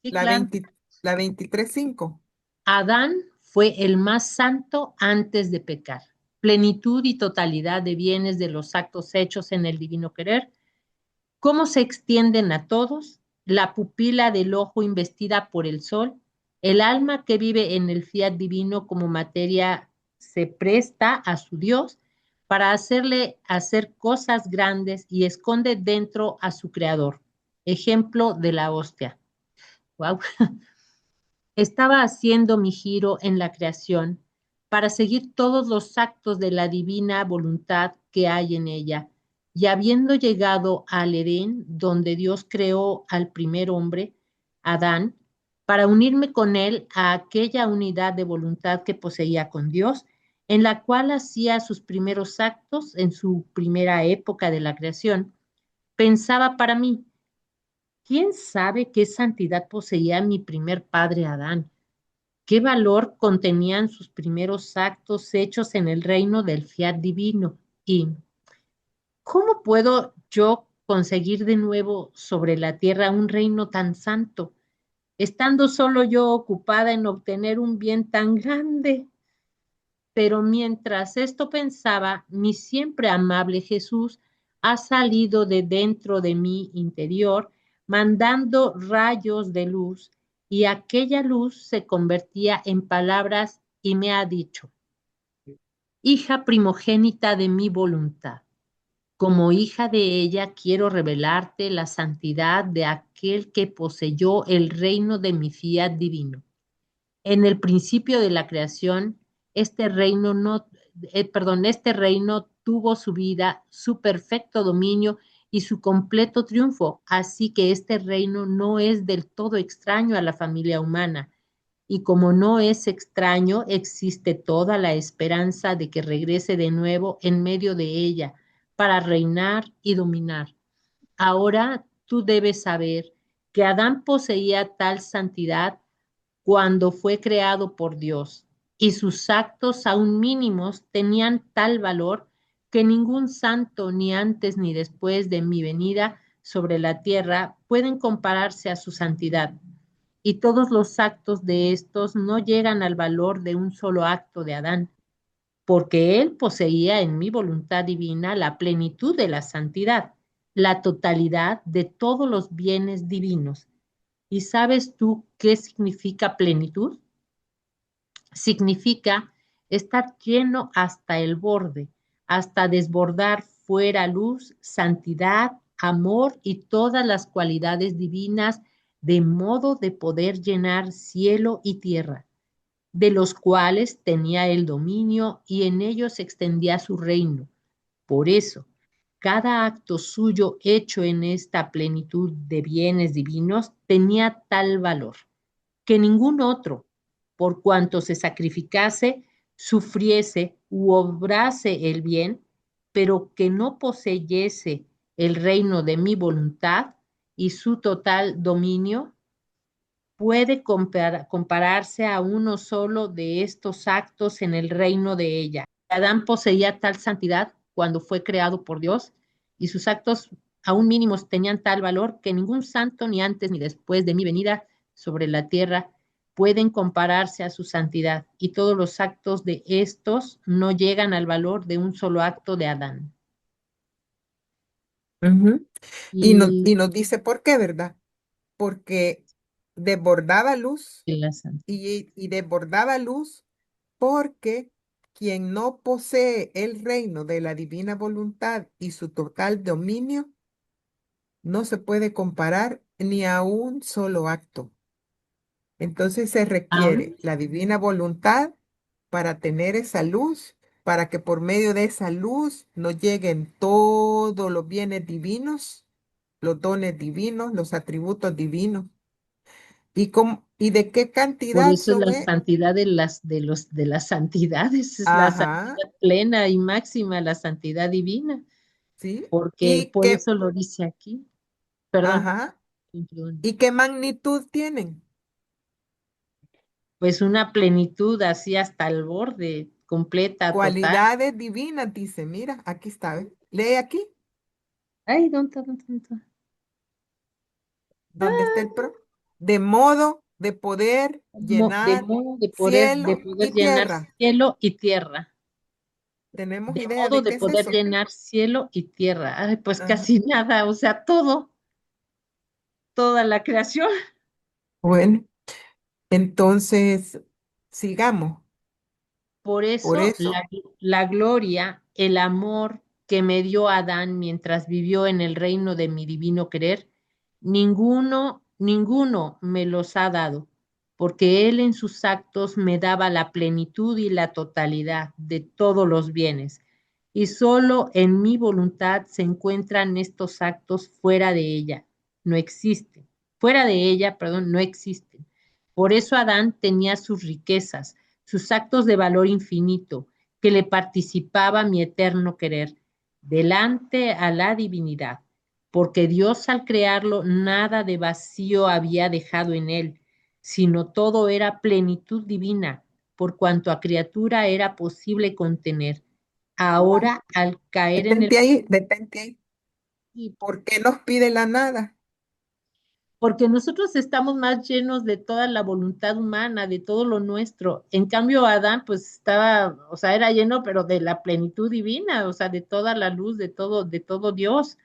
Sí,
la
claro.
20, la 23:5.
Adán fue el más santo antes de pecar. Plenitud y totalidad de bienes de los actos hechos en el divino querer. ¿Cómo se extienden a todos? La pupila del ojo investida por el sol, el alma que vive en el fiat divino como materia se presta a su Dios para hacerle hacer cosas grandes y esconde dentro a su creador. Ejemplo de la hostia. Wow. Estaba haciendo mi giro en la creación para seguir todos los actos de la divina voluntad que hay en ella. Y habiendo llegado al Edén, donde Dios creó al primer hombre, Adán, para unirme con él a aquella unidad de voluntad que poseía con Dios, en la cual hacía sus primeros actos en su primera época de la creación, pensaba para mí, ¿quién sabe qué santidad poseía mi primer padre Adán? ¿Qué valor contenían sus primeros actos hechos en el reino del fiat divino? ¿Y cómo puedo yo conseguir de nuevo sobre la tierra un reino tan santo, estando solo yo ocupada en obtener un bien tan grande? Pero mientras esto pensaba, mi siempre amable Jesús ha salido de dentro de mi interior, mandando rayos de luz, y aquella luz se convertía en palabras y me ha dicho, hija primogénita de mi voluntad, como hija de ella quiero revelarte la santidad de aquel que poseyó el reino de mi fiat divino. En el principio de la creación, este reino no, este reino tuvo su vida, su perfecto dominio y su completo triunfo, así que este reino no es del todo extraño a la familia humana. Y como no es extraño, existe toda la esperanza de que regrese de nuevo en medio de ella para reinar y dominar. Ahora tú debes saber que Adán poseía tal santidad cuando fue creado por Dios, y sus actos aún mínimos tenían tal valor que ningún santo ni antes ni después de mi venida sobre la tierra pueden compararse a su santidad. Y todos los actos de estos no llegan al valor de un solo acto de Adán, porque él poseía en mi voluntad divina la plenitud de la santidad, la totalidad de todos los bienes divinos. ¿Y sabes tú qué significa plenitud? Significa estar lleno hasta el borde, hasta desbordar fuera luz, santidad, amor y todas las cualidades divinas, de modo de poder llenar cielo y tierra, de los cuales tenía el dominio y en ellos extendía su reino. Por eso, cada acto suyo hecho en esta plenitud de bienes divinos tenía tal valor que ningún otro, por cuanto se sacrificase, sufriese u obrase el bien, pero que no poseyese el reino de mi voluntad y su total dominio, puede compararse a uno solo de estos actos en el reino de ella. Adán poseía tal santidad cuando fue creado por Dios y sus actos aún mínimos tenían tal valor que ningún santo ni antes ni después de mi venida sobre la tierra pueden compararse a su santidad y todos los actos de estos no llegan al valor de un solo acto de Adán.
Ujú.
Y
Y nos dice por qué, ¿verdad? Porque desbordaba luz
la santidad.
y desbordaba luz porque quien no posee el reino de la divina voluntad y su total dominio no se puede comparar ni a un solo acto. Entonces se requiere la divina voluntad para tener esa luz, para que por medio de esa luz nos lleguen todos los bienes divinos, los dones divinos, los atributos divinos. ¿Y de qué
Por
cantidad
eso es
son?
la santidad de las santidades, es la
Ajá,
santidad plena y máxima, la santidad divina,
sí.
porque
¿Y
por
qué,
eso lo dice aquí. Perdón,
ajá,
perdón.
¿y qué magnitud tienen?
Pues una plenitud así hasta el borde, completa, total.
Cualidades divinas, dice. Mira, aquí está. ¿Ve? Lee aquí,
Ay, ¿dónde?
donde está el pro. De modo de poder
De
llenar
modo de
cielo
poder
y
llenar
tierra.
cielo y tierra.
¿Tenemos
De
idea
modo
de
de
qué es
poder
eso?
llenar cielo y tierra. Ay, pues
Ajá.
casi nada, o sea, todo, toda la creación.
Bueno, entonces, sigamos.
Por
Por
eso
eso,
la gloria, el amor que me dio Adán mientras vivió en el reino de mi divino querer, ninguno me los ha dado, porque él en sus actos me daba la plenitud y la totalidad de todos los bienes, y solo en mi voluntad se encuentran estos actos fuera de ella, no existen, fuera de ella, perdón, no existen. Por eso Adán tenía sus riquezas, sus actos de valor infinito, que le participaba mi eterno querer, delante a la divinidad, porque Dios al crearlo nada de vacío había dejado en él, sino todo era plenitud divina, por cuanto a criatura era posible contener.
wow.
Ahora, al caer en el...
Detente ahí, detente ahí. ¿Por qué nos pide la nada?
Porque nosotros estamos más llenos de toda la voluntad humana, de todo lo nuestro. En cambio, Adán, pues estaba, o sea, era lleno, pero de la plenitud divina, o sea, de toda la luz, de todo Dios.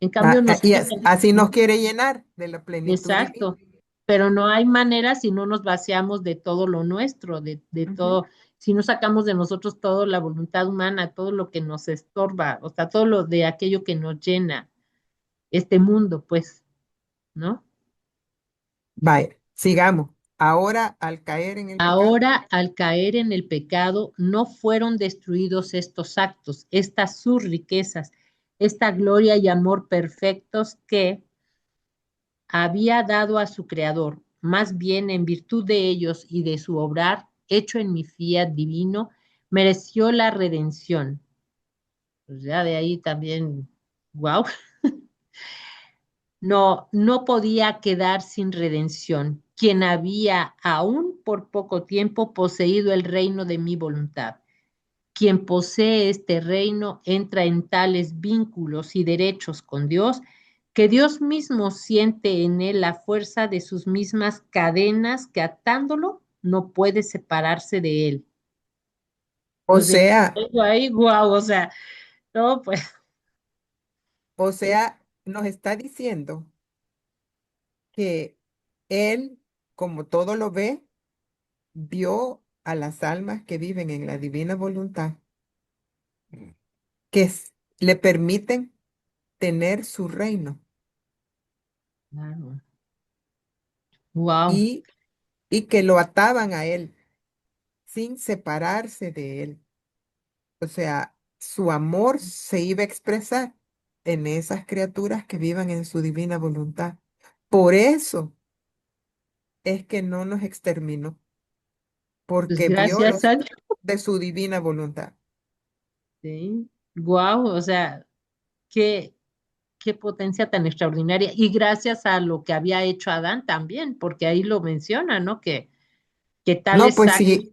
En cambio, nosotros,
Así nos quiere llenar de la plenitud divina.
exacto, pero no hay manera si no nos vaciamos de todo lo nuestro, de
Ujú.
todo, si no sacamos de nosotros toda la voluntad humana, todo lo que nos estorba, o sea, todo lo de aquello que nos llena este mundo, pues, ¿no?
Vaya, sigamos. Ahora, al caer en el pecado,
Ahora, al caer en el pecado, no fueron destruidos estos actos, estas sus riquezas, esta gloria y amor perfectos que había dado a su Creador. Más bien, en virtud de ellos y de su obrar, hecho en mi fiat divino, mereció la redención. Pues ya de ahí también, wow, no podía quedar sin redención, quien había aún por poco tiempo poseído el reino de mi voluntad. Quien posee este reino entra en tales vínculos y derechos con Dios que Dios mismo siente en él la fuerza de sus mismas cadenas que atándolo no puede separarse de él.
o
O sea,
sea,
algo ahí, guau, o sea, no, pues,
o
es
sea, nos está diciendo que Él, como todo lo ve, vio a las almas que viven en la divina voluntad,
mm,
que le permiten tener su reino
wow,
y, y que lo ataban a Él sin separarse de Él. O sea, su amor se iba a expresar en esas criaturas que vivan en su divina voluntad. Por eso es que no nos exterminó,
pues
porque vio
gracias
los
a Dios,
de su divina voluntad.
sí, wow, o sea, qué, qué potencia tan extraordinaria. Y gracias a lo que había hecho Adán también, porque ahí lo menciona, ¿no? Que
No,
tales
pues
actos
sí,
que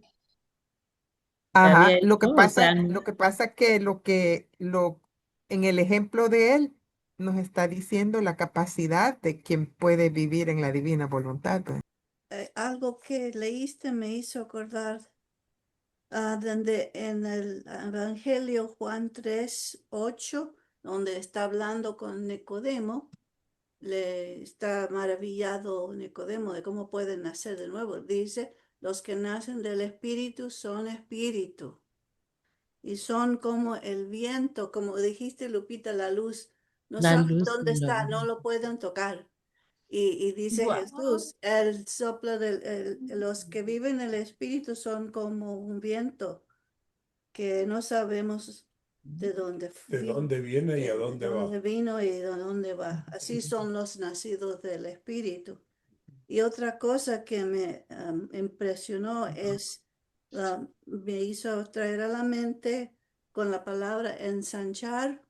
había
ajá,
hecho, o sea,
lo que pasa que en el ejemplo de él nos está diciendo la capacidad de quien puede vivir en la divina voluntad, pues.
Algo que leíste me hizo acordar donde en el Evangelio Juan 3:8, donde está hablando con Nicodemo, le está maravillado Nicodemo de cómo pueden nacer de nuevo. Dice, los que nacen del Espíritu son Espíritu y son como el viento, como dijiste, Lupita, la luz. No
la
saben
luz
dónde está, no lo pueden tocar. Y dice
Guau.
Jesús, el soplo los que viven en el Espíritu son como un viento que no sabemos de dónde
¿De
vino,
dónde viene y a
de
dónde va?
dónde vino y de dónde va. Así son los nacidos del Espíritu. Y otra cosa que me impresionó es, me hizo traer a la mente con la palabra ensanchar,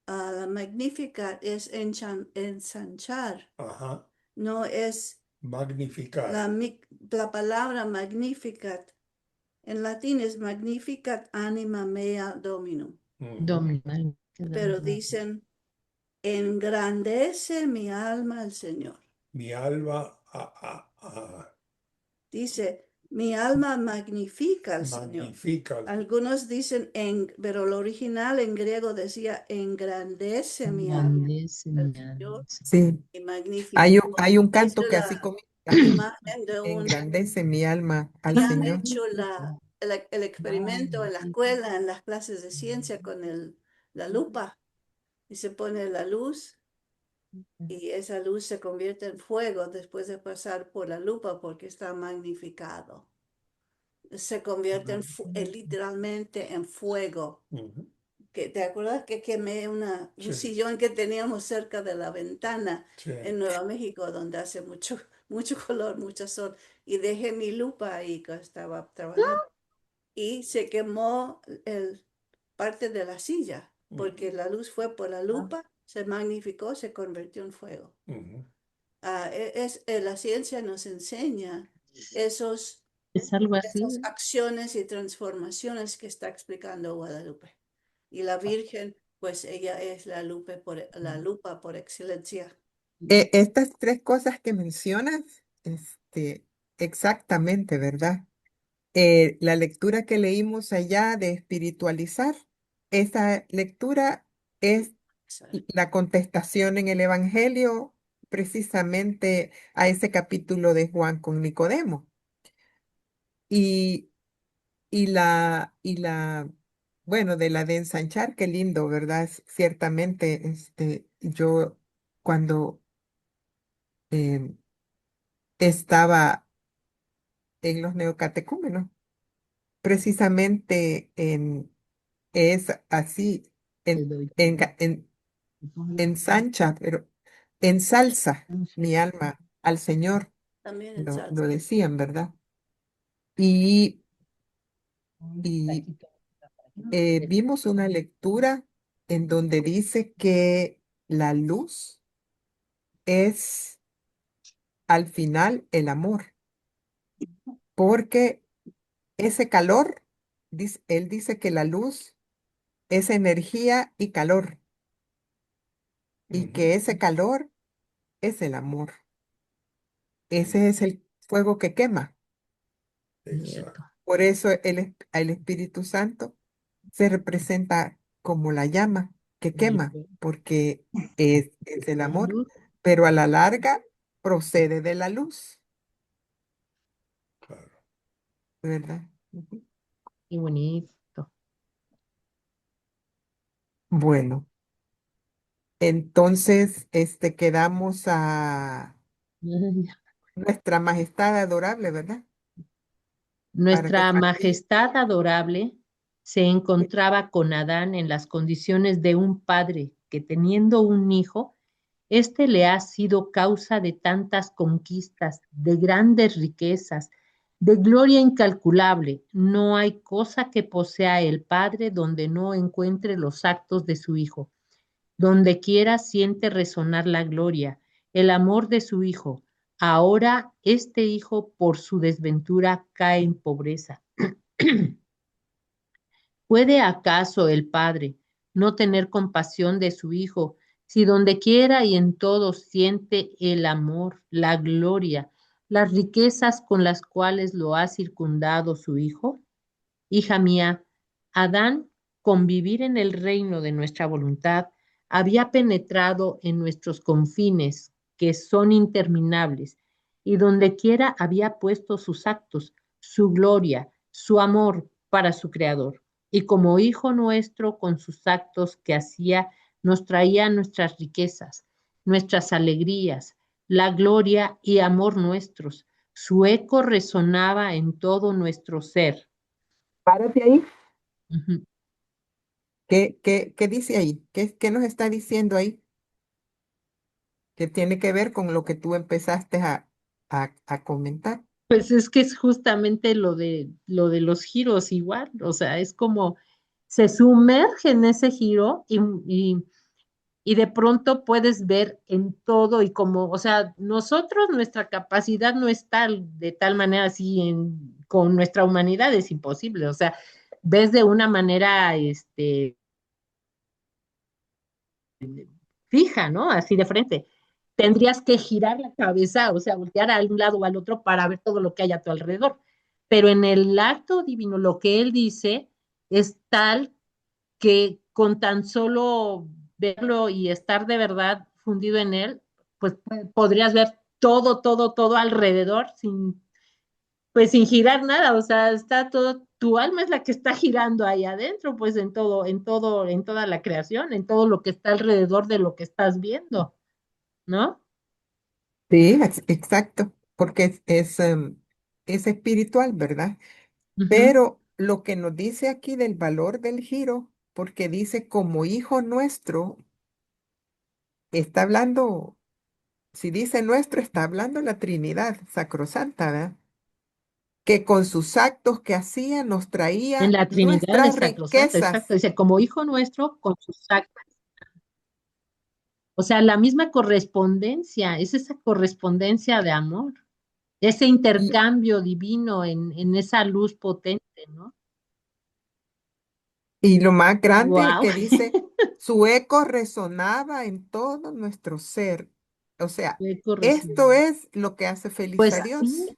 la Magnificat es ensanchar,
Ajá.
no es
Magnificar.
la palabra Magnificat. En latín es Magnificat anima mea dominum,
Ujú.
Dominal.
pero dicen, engrandece mi alma al Señor.
Mi alma
Dice, mi alma magnifica al Señor.
magnifica.
Algunos dicen, pero lo original en griego decía, engrandece mi alma
Grandece
al
mi
Señor
alma.
Sí,
y magnifica.
hay un
Hizo
canto que así
la
comienza,
imagen de
engrandece mi alma al
y han
Señor.
hecho el experimento en la escuela, en las clases de ciencia con la lupa y se pone la luz y esa luz se convierte en fuego después de pasar por la lupa porque está magnificado. Se convierte literalmente en fuego.
Ujú.
¿Te acuerdas que quemé un
Sí.
sillón que teníamos cerca de la ventana
Sí.
en Nueva México, donde hace mucho, mucho color, mucho sol? Y dejé mi lupa ahí que estaba trabajando. Y se quemó parte de la silla, porque la luz fue por la lupa, se magnificó, se convirtió en fuego.
Ujú.
La ciencia nos enseña esos
Es algo
esas
así.
acciones y transformaciones que está explicando Guadalupe. Y la Virgen, pues ella es la lupa por excelencia.
Estas tres cosas que mencionas, exactamente, ¿verdad? La lectura que leímos allá de espiritualizar, esa lectura es la contestación en el Evangelio precisamente a ese capítulo de Juan con Nicodemo. Y, bueno, de la de ensanchar, qué lindo, ¿verdad? Ciertamente, yo cuando em, estaba en los neocatecúmenos, precisamente es así,
Te
en,
doy.
en, ensancha, pero ensalza mi alma al Señor,
También en
lo
salsa.
decían, ¿verdad? Y, y vimos una lectura en donde dice que la luz es al final el amor, porque ese calor, él dice que la luz es energía y calor, y
Ujú.
que ese calor es el amor. Ese es el fuego que quema.
Exacto.
Por eso el Espíritu Santo se representa como la llama que quema, porque es el amor,
Luz.
pero a la larga procede de la luz,
Claro.
¿verdad? Ujú.
Qué bonito.
Bueno, entonces quedamos a
Ay.
nuestra majestad adorable, ¿verdad? Para
Nuestra
compartir.
majestad adorable se encontraba con Adán en las condiciones de un padre que teniendo un hijo, éste le ha sido causa de tantas conquistas, de grandes riquezas, de gloria incalculable. No hay cosa que posea el padre donde no encuentre los actos de su hijo. Donde quiera siente resonar la gloria, el amor de su hijo. Ahora este hijo por su desventura cae en pobreza. ¿Puede acaso el padre no tener compasión de su hijo si donde quiera y en todo siente el amor, la gloria, las riquezas con las cuales lo ha circundado su hijo? Hija mía, Adán, con vivir en el reino de nuestra voluntad, había penetrado en nuestros confines, que son interminables, y donde quiera había puesto sus actos, su gloria, su amor para su Creador. Y como hijo nuestro, con sus actos que hacía, nos traía nuestras riquezas, nuestras alegrías, la gloria y amor nuestros. Su eco resonaba en todo nuestro ser.
Párate ahí.
Ujú.
¿Qué dice ahí? ¿Qué nos está diciendo ahí? Que tiene que ver con lo que tú empezaste a comentar.
Pues es que es justamente lo de los giros igual, o sea, es como se sumerge en ese giro y de pronto puedes ver en todo y como, o sea, nosotros, nuestra capacidad no es tal, de tal manera así con nuestra humanidad es imposible, o sea, ves de una manera, fija, ¿no? Así de frente. Tendrías que girar la cabeza, o sea, voltear a un lado o al otro para ver todo lo que hay a tu alrededor. Pero en el acto divino, lo que él dice es tal que con tan solo verlo y estar de verdad fundido en él, pues podrías ver todo, todo, todo alrededor pues sin girar nada, o sea, está todo, tu alma es la que está girando ahí adentro, pues en todo, en todo, en toda la creación, en todo lo que está alrededor de lo que estás viendo, ¿no?
Sí, exacto, porque es espiritual, ¿verdad?
Ujú.
Pero lo que nos dice aquí del valor del giro, porque dice como hijo nuestro, está hablando, si dice nuestro, está hablando la Trinidad Sacrosanta, ¿verdad? Que con sus actos que hacía nos
En
traía
la Trinidad de
nuestras
Sacrosanto, exacto,
riquezas.
dice, como hijo nuestro con sus actos, o sea, la misma correspondencia, es esa correspondencia de amor, ese
Y,
intercambio divino en esa luz potente, ¿no?
y lo más grande
Wow,
que dice, su eco resonaba en todo nuestro ser. O sea,
qué
esto
correspondencia.
es lo que hace feliz
Pues
a
sí,
Dios.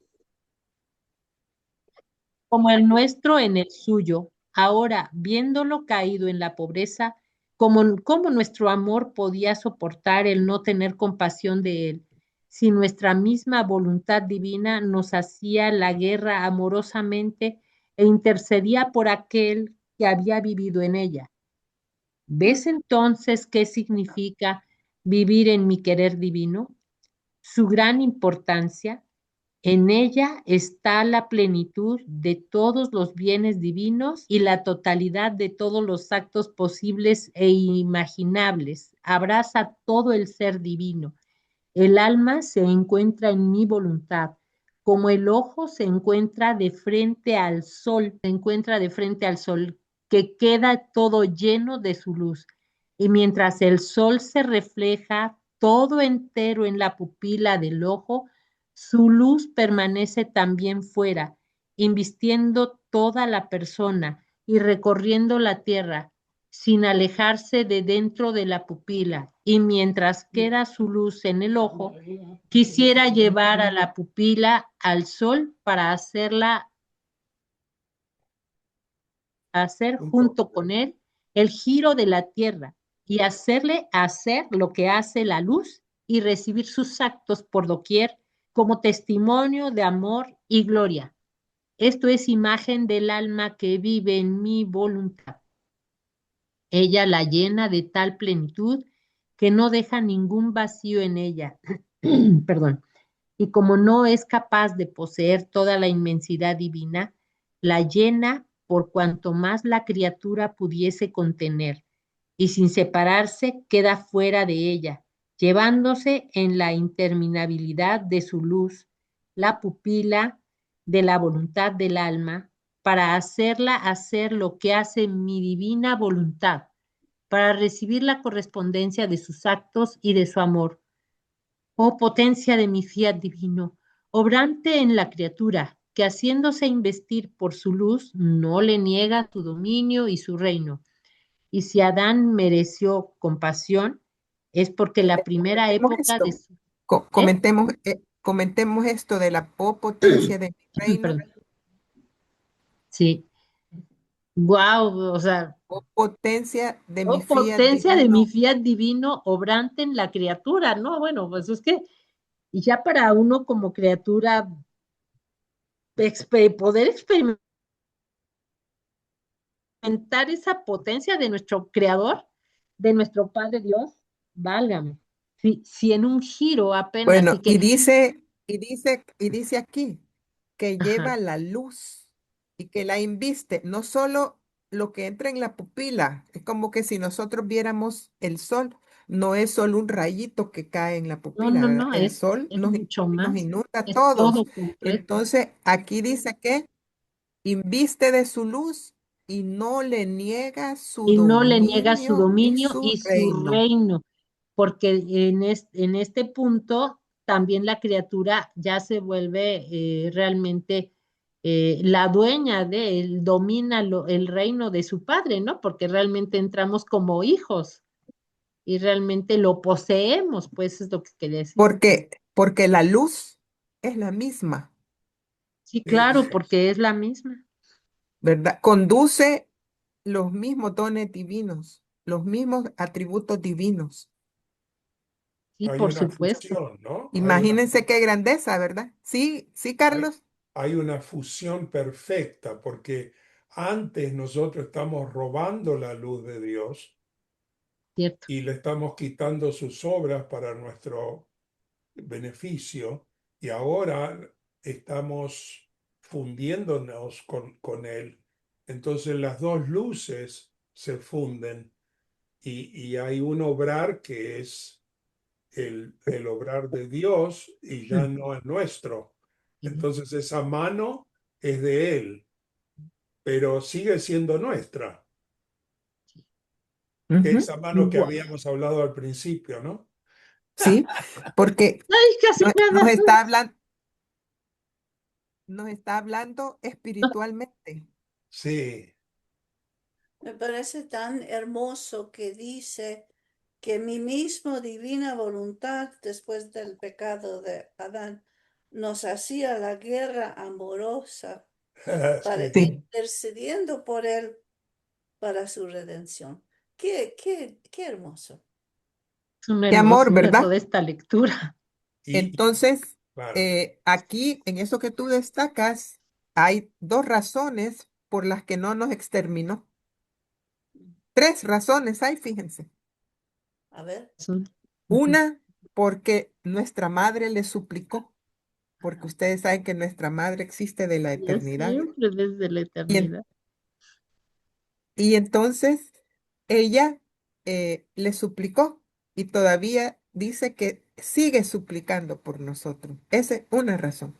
como el nuestro en el suyo. Ahora, viéndolo caído en la pobreza, cómo nuestro amor podía soportar el no tener compasión de él, si nuestra misma voluntad divina nos hacía la guerra amorosamente e intercedía por aquel que había vivido en ella. ¿Ves entonces qué significa vivir en mi querer divino? Su gran importancia. En ella está la plenitud de todos los bienes divinos y la totalidad de todos los actos posibles e imaginables. Abraza todo el ser divino. El alma se encuentra en mi voluntad, como el ojo se encuentra de frente al sol, se encuentra de frente al sol, que queda todo lleno de su luz. Y mientras el sol se refleja todo entero en la pupila del ojo, su luz permanece también fuera, invistiendo toda la persona y recorriendo la tierra sin alejarse de dentro de la pupila, y mientras queda su luz en el ojo, quisiera llevar a la pupila al sol para hacer junto con él el giro de la tierra y hacerle hacer lo que hace la luz y recibir sus actos por doquier como testimonio de amor y gloria. Esto es imagen del alma que vive en mi voluntad. Ella la llena de tal plenitud que no deja ningún vacío en ella. Perdón. Y como no es capaz de poseer toda la inmensidad divina, la llena por cuanto más la criatura pudiese contener, y sin separarse queda fuera de ella, llevándose en la interminabilidad de su luz la pupila de la voluntad del alma, para hacerla hacer lo que hace mi divina voluntad, para recibir la correspondencia de sus actos y de su amor. Oh potencia de mi fiat divino, obrante en la criatura, que haciéndose investir por su luz, no le niega tu dominio y su reino. Y si Adán mereció compasión, es porque la primera
Comentemos
época de
esto.
su... ¿Eh?
Comentemos esto de la potencia de mi reino,
Perdón. Sí. Wow, o sea,
potencia de mi
oh
fiat
potencia de mi
divino.
fiat divino obrante en la criatura, ¿no? Bueno, pues es que y ya para uno como criatura poder experimentar esa potencia de nuestro creador, de nuestro Padre Dios, válgame. Si en un giro apenas y
Bueno,
que,
y dice aquí que
ajá,
lleva la luz y que la inviste, no solo lo que entra en la pupila, es como que si nosotros viéramos el sol, no es solo un rayito que cae en la
no,
pupila,
no,
¿verdad?
no,
El sol
es mucho
nos
más,
inunda a
es todo
todos.
completo.
Entonces, aquí dice que inviste de su luz y no le niega su
Y no le niega su
dominio y
dominio
su
y su
reino.
reino, porque en este punto también la criatura ya se vuelve realmente la dueña de él, domina el reino de su padre, ¿no? Porque realmente entramos como hijos y realmente lo poseemos, pues es lo que quería decir.
Porque la luz es la misma,
Sí, claro,
Exacto.
porque es la misma.
¿verdad? Conduce los mismos dones divinos, los mismos atributos divinos.
Sí,
Hay
por
una
supuesto.
fusión, ¿no?
Imagínense qué grandeza, ¿verdad? Sí, sí,
Hay,
Carlos.
hay una fusión perfecta porque antes nosotros estamos robando la luz de Dios
Cierto.
y le estamos quitando sus obras para nuestro beneficio y ahora estamos fundiéndonos con Él. Entonces las dos luces se funden y hay un obrar que es el obrar de Dios y ya no es nuestro. Entonces esa mano es de Él, pero sigue siendo nuestra.
Ujú.
Esa mano que
Guau.
habíamos hablado al principio, ¿no?
Sí, porque
Ay, casi
no-
me
nos
das
está hablando, nos está hablando espiritualmente.
Sí.
Me parece tan hermoso que dice que mi mismo divina voluntad después del pecado de Adán nos hacía la guerra amorosa para
Sí.
Sí.
intercediendo por él para su redención. Qué hermoso.
Es una
Qué amor,
hermosura
¿verdad?
toda esta lectura.
Y
Entonces,
claro.
aquí en eso que tú destacas, hay dos razones por las que no nos exterminó. Tres razones hay, fíjense.
A ver.
Ujú.
Una, porque nuestra madre le suplicó, porque ustedes saben que nuestra madre existe de la
Ya
eternidad.
siempre desde la
Y, en-
eternidad.
y entonces ella le suplicó y todavía dice que sigue suplicando por nosotros. Esa es una razón.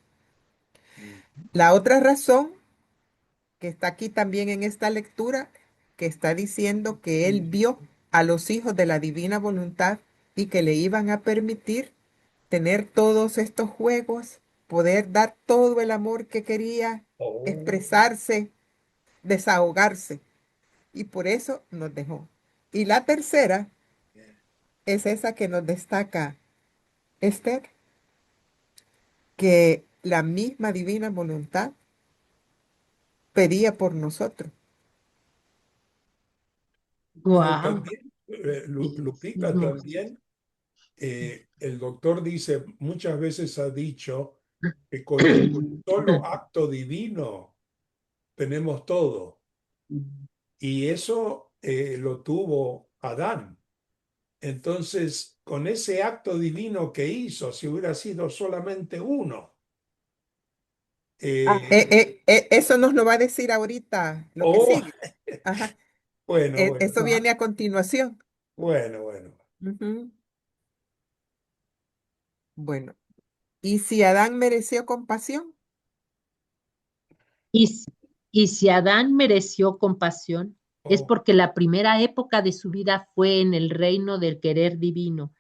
La otra razón, que está aquí también en esta lectura, que está diciendo que él vio a los hijos de la divina voluntad y que le iban a permitir tener todos estos juegos, poder dar todo el amor que quería,
Oh,
expresarse, desahogarse. Y por eso nos dejó. Y la tercera es esa que nos destaca Esther, que la misma divina voluntad pedía por nosotros.
pero
Guau.
también, Lupita,
Bellísimo.
también el doctor dice, muchas veces ha dicho que con un solo acto divino tenemos todo. Y eso lo tuvo Adán. Entonces, con ese acto divino que hizo, si hubiera sido solamente uno, eh,
Eso nos lo va a decir ahorita lo que
oh,
sigue. Ajá.
bueno, bueno,
Eso viene a continuación.
bueno, bueno.
Ujú. Bueno, ¿y si Adán mereció compasión?
Y, s- y si Adán mereció compasión, Es
Oh,
porque la primera época de su vida fue en el reino del querer divino.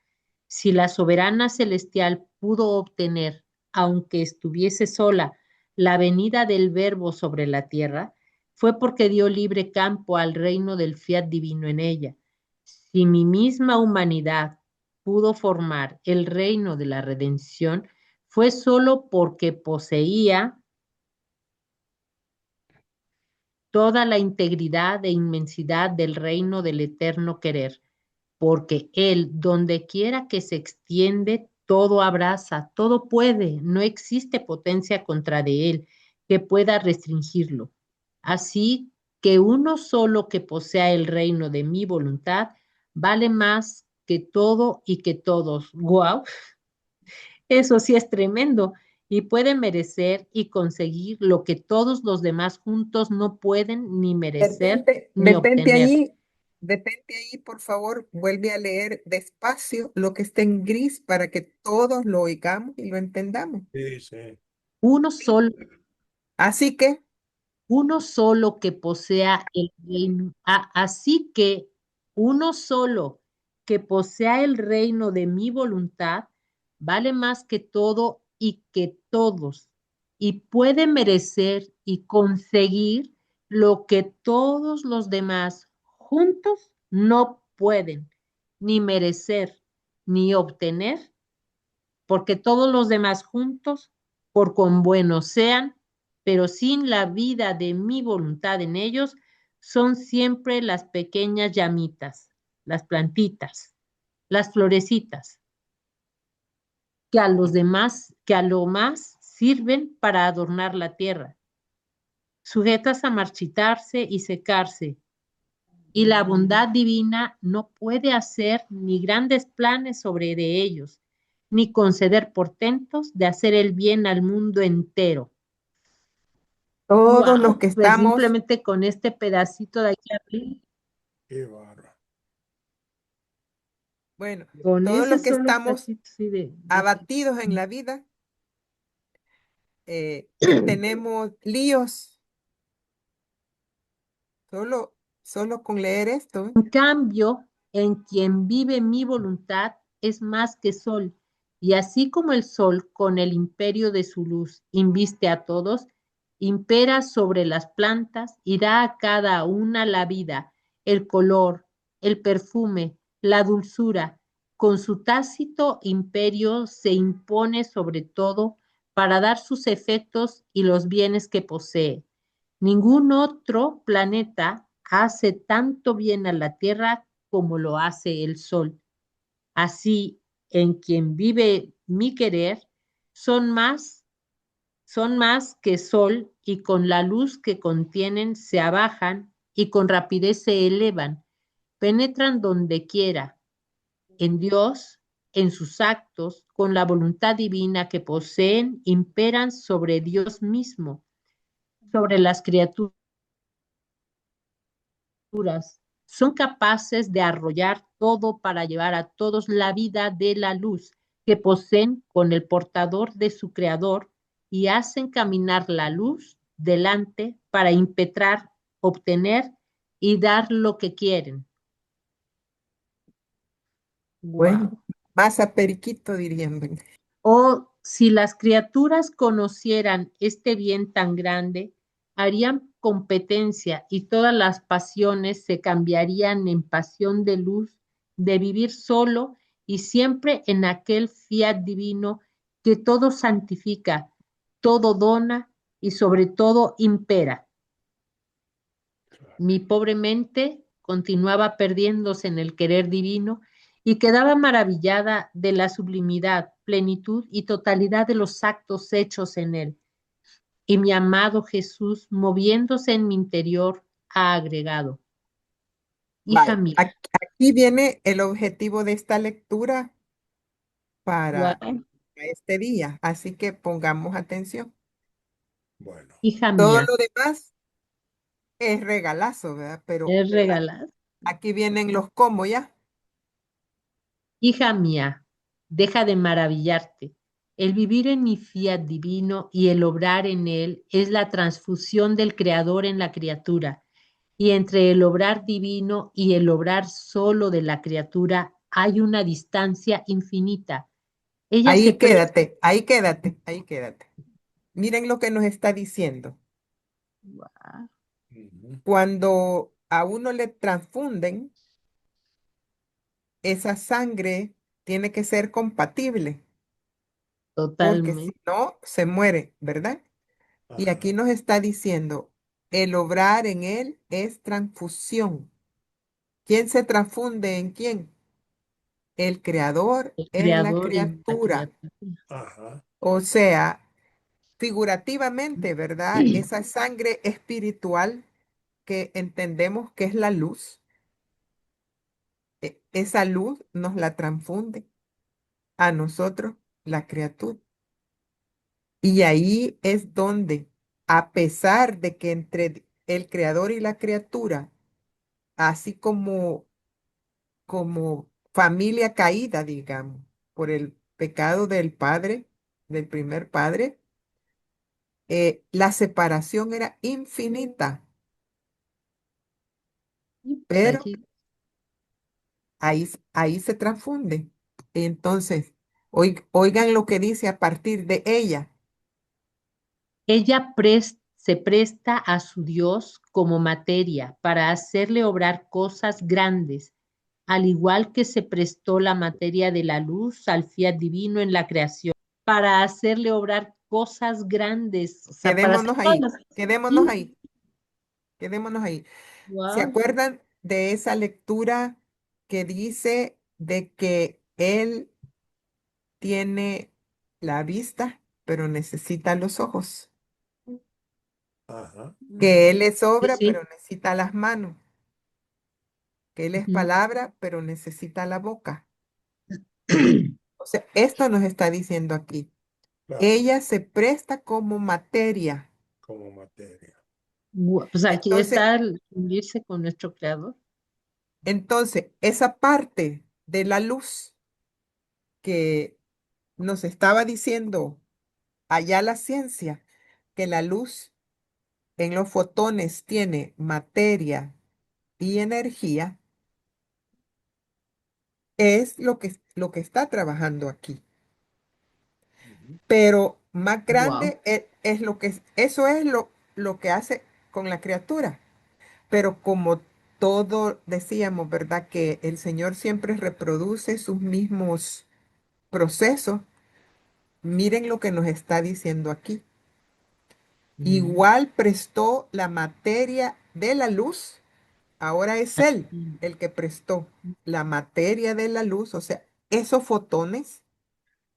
Si la soberana celestial pudo obtener, aunque estuviese sola, la venida del Verbo sobre la tierra, fue porque dio libre campo al reino del fiat divino en ella. Si mi misma humanidad pudo formar el reino de la redención, fue solo porque poseía toda la integridad e inmensidad del reino del eterno querer, porque Él, donde quiera que se extiende, todo abraza, todo puede, no existe potencia contra de Él que pueda restringirlo. Así que uno solo que posea el reino de mi voluntad vale más que todo y que todos. ¡Guau! Eso sí es tremendo y puede merecer y conseguir lo que todos los demás juntos no pueden ni merecer
Detente,
ni obtener.
detente ahí, por favor. Vuelve a leer despacio lo que está en gris para que todos lo oigamos y lo entendamos.
sí, sí.
Uno solo
Así que,
uno solo que posea el reino. Así que uno solo que posea el reino de mi voluntad vale más que todo y que todos, y puede merecer y conseguir lo que todos los demás juntos no pueden ni merecer ni obtener, porque todos los demás juntos, por cuán buenos sean, pero sin la vida de mi voluntad en ellos, son siempre las pequeñas llamitas, las plantitas, las florecitas, que a los demás, que a lo más sirven para adornar la tierra, sujetas a marchitarse y secarse, y la bondad divina no puede hacer ni grandes planes sobre de ellos, ni conceder portentos de hacer el bien al mundo entero.
todos los
Wow,
que
pues
estamos
simplemente con este pedacito de aquí arriba,
Qué bárbaro.
bueno,
con
todos
ese
los que
solo
estamos
pedacito así
abatidos en la vida, que tenemos líos, solo, solo con leer esto, ¿eh?
En cambio, en quien vive mi voluntad es más que sol, y así como el sol con el imperio de su luz inviste a todos, impera sobre las plantas y da a cada una la vida, el color, el perfume, la dulzura. Con su tácito imperio se impone sobre todo para dar sus efectos y los bienes que posee. Ningún otro planeta hace tanto bien a la Tierra como lo hace el Sol. Así, en quien vive mi querer, son más, son más que Sol y con la luz que contienen se abajan y con rapidez se elevan, penetran donde quiera, en Dios, en sus actos, con la voluntad divina que poseen, imperan sobre Dios mismo, sobre las criaturas son capaces de arrollar todo para llevar a todos la vida de la luz que poseen con el portador de su creador y hacen caminar la luz delante para impetrar, obtener y dar lo que quieren.
Bueno,
Wow.
más a periquito dirían. ¿Verdad?
O si las criaturas conocieran este bien tan grande, harían competencia y todas las pasiones se cambiarían en pasión de luz, de vivir solo y siempre en aquel fiat divino que todo santifica, todo dona y sobre todo impera. Mi pobre mente continuaba perdiéndose en el querer divino y quedaba maravillada de la sublimidad, plenitud y totalidad de los actos hechos en él. Y mi amado Jesús, moviéndose en mi interior, ha agregado, hija
Vaya,
mía,
aquí viene el objetivo de esta lectura para
guau,
este día, así que pongamos atención.
Bueno,
hija
Todo
mía,
lo demás es regalazo, ¿verdad? Pero
es regalada.
aquí vienen los cómo ya.
Hija mía, deja de maravillarte. El vivir en mi fiat divino y el obrar en él es la transfusión del Creador en la criatura. y entre el obrar divino y el obrar solo de la criatura hay una distancia infinita. Ella se
Ahí
presta.
quédate, ahí quédate, ahí quédate. Miren lo que nos está diciendo.
Ujú.
Cuando a uno le transfunden, esa sangre tiene que ser compatible, porque si
Totalmente.
no, se muere, ¿verdad? Y aquí
Ajá.
nos está diciendo, el obrar en él es transfusión. ¿Quién se transfunde en quién? El creador
El
en la
creador en la
criatura.
criatura.
Ajá.
O sea, figurativamente, ¿verdad? Esa sangre espiritual que entendemos que es la luz, esa luz nos la transfunde a nosotros, la criatura. Y ahí es donde, a pesar de que entre el creador y la criatura, así como familia caída, digamos, por el pecado del padre, del primer padre, la separación era infinita,
Y pues
pero
allí
ahí se transfunde. Entonces, oigan lo que dice a partir de ella.
ella se presta a su Dios como materia para hacerle obrar cosas grandes, al igual que se prestó la materia de la luz al fiat divino en la creación, para hacerle obrar cosas grandes, o sea, para hacer
Quedémonos
todas
ahí,
las...
quedémonos
Sí,
ahí, quedémonos ahí. ¿Se
wow,
acuerdan de esa lectura que dice de que él tiene la vista, pero necesita los ojos?
Ajá.
Que
Ujú.
él es
sí,
obra, pero
sí.
necesita las manos. Que él es
Ujú.
palabra, pero necesita la boca. O sea, esto nos está diciendo aquí.
Claro,
Ella se presta como materia.
como materia.
Pues aquí
Entonces,
está el unirse con nuestro creador.
entonces, esa parte de la luz que nos estaba diciendo allá la ciencia, que la luz en los fotones tiene materia y energía, es lo que está trabajando aquí.
Ujú.
Pero más
Wow.
grande es eso es lo que hace con la criatura. Pero como todo decíamos, ¿verdad? Que el Señor siempre reproduce sus mismos procesos. Miren lo que nos está diciendo aquí.
Ujú.
Igual prestó la materia de la luz. Ahora es Él el que prestó la materia de la luz, o sea, esos fotones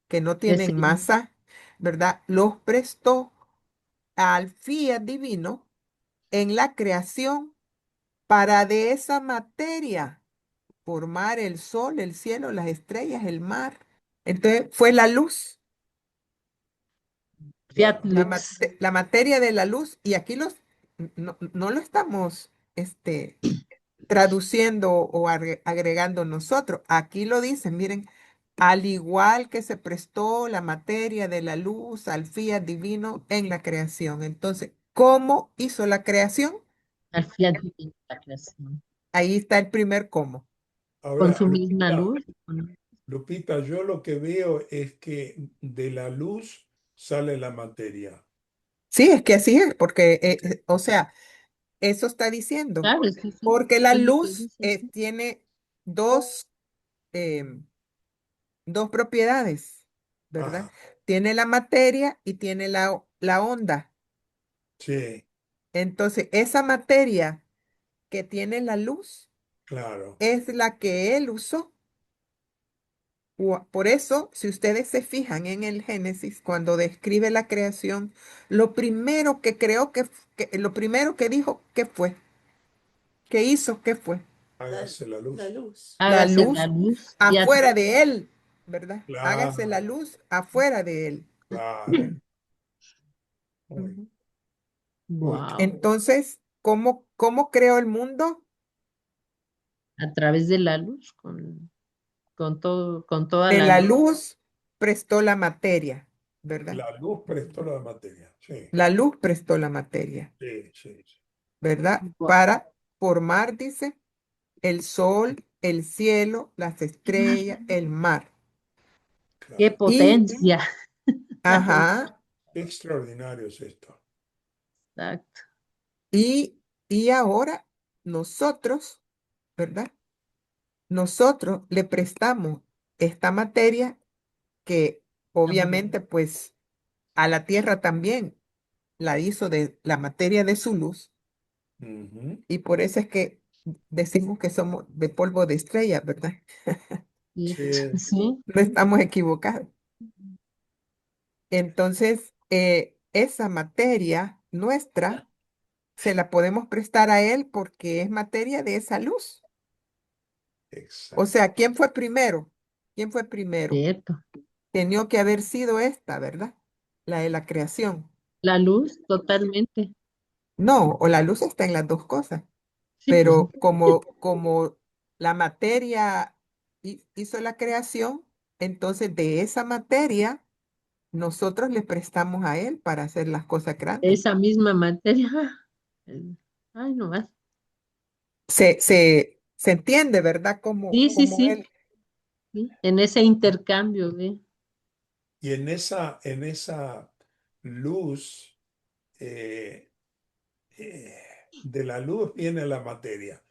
que no
Es
tienen masa, ¿verdad? Los prestó al fiat divino en la creación para de esa materia formar el sol, el cielo, las estrellas, el mar. Entonces fue la luz,
Fiat
Claro.
Lux.
la materia de la luz, y aquí no lo estamos traduciendo o agregando nosotros. Aquí lo dicen, miren, al igual que se prestó la materia de la luz al fiat divino en la creación. Entonces, ¿cómo hizo la creación?
Al fiat divino, la creación.
Ahí está el primer cómo.
Con
Ahora,
su misma luz.
Lupita, yo lo que veo es que de la luz sale la materia.
Sí, es que así es, porque, o sea, eso está diciendo,
Claro, sí, sí.
porque la
Es lo que
luz
dice.
tiene dos, em, dos propiedades, ¿verdad?
Ajá,
Tiene la materia y tiene la onda.
sí,
Entonces, esa materia que tiene la luz
claro.
es la que él usó. Por eso, si ustedes se fijan en el Génesis, cuando describe la creación, lo primero que creó, lo primero que dijo, ¿qué fue? ¿Qué hizo? ¿Qué fue?
La,
Hágase la
la
luz.
luz.
La
Hágase la
luz
luz. Fiat.
afuera de él, ¿verdad? Hágase la
Claro,
luz afuera de él.
claro. Muy,
Ujú.
muy
Wow.
claro.
Entonces, ¿cómo creó el mundo?
A través de la luz, con todo, con toda
De
la
la
luz.
luz prestó la materia, ¿verdad?
La luz prestó la materia. Sí,
La luz prestó la materia,
sí, sí, sí.
¿verdad?
Wow.
Para formar, dice, el sol, el cielo, las estrellas, el mar.
Qué
Claro.
potencia.
Ajá,
Qué extraordinario es esto.
Exacto.
y ahora nosotros, ¿verdad? Nosotros le prestamos esta materia que obviamente pues a la tierra también la hizo de la materia de su luz
Ujú.
y por eso es que decimos que somos de polvo de estrella, ¿verdad?
Sí,
Sí,
sí,
No estamos equivocados. Entonces, esa materia nuestra se la podemos prestar a él porque es materia de esa luz. O
exacto.
sea, ¿quién fue primero? ¿Quién fue primero?
cierto.
Tenía que haber sido esta, ¿verdad? La de la creación.
La luz, totalmente.
No, o la luz está en las dos cosas,
Sí, pues,
pero como la materia hizo la creación, entonces de esa materia nosotros le prestamos a él para hacer las cosas grandes.
esa misma materia. Eh, Ay, no más.
Se entiende, ¿verdad?
Sí, sí,
Como
sí,
él.
sí. En ese intercambio, ¿ve?
Y en esa luz, eh, eh, de la luz viene la materia.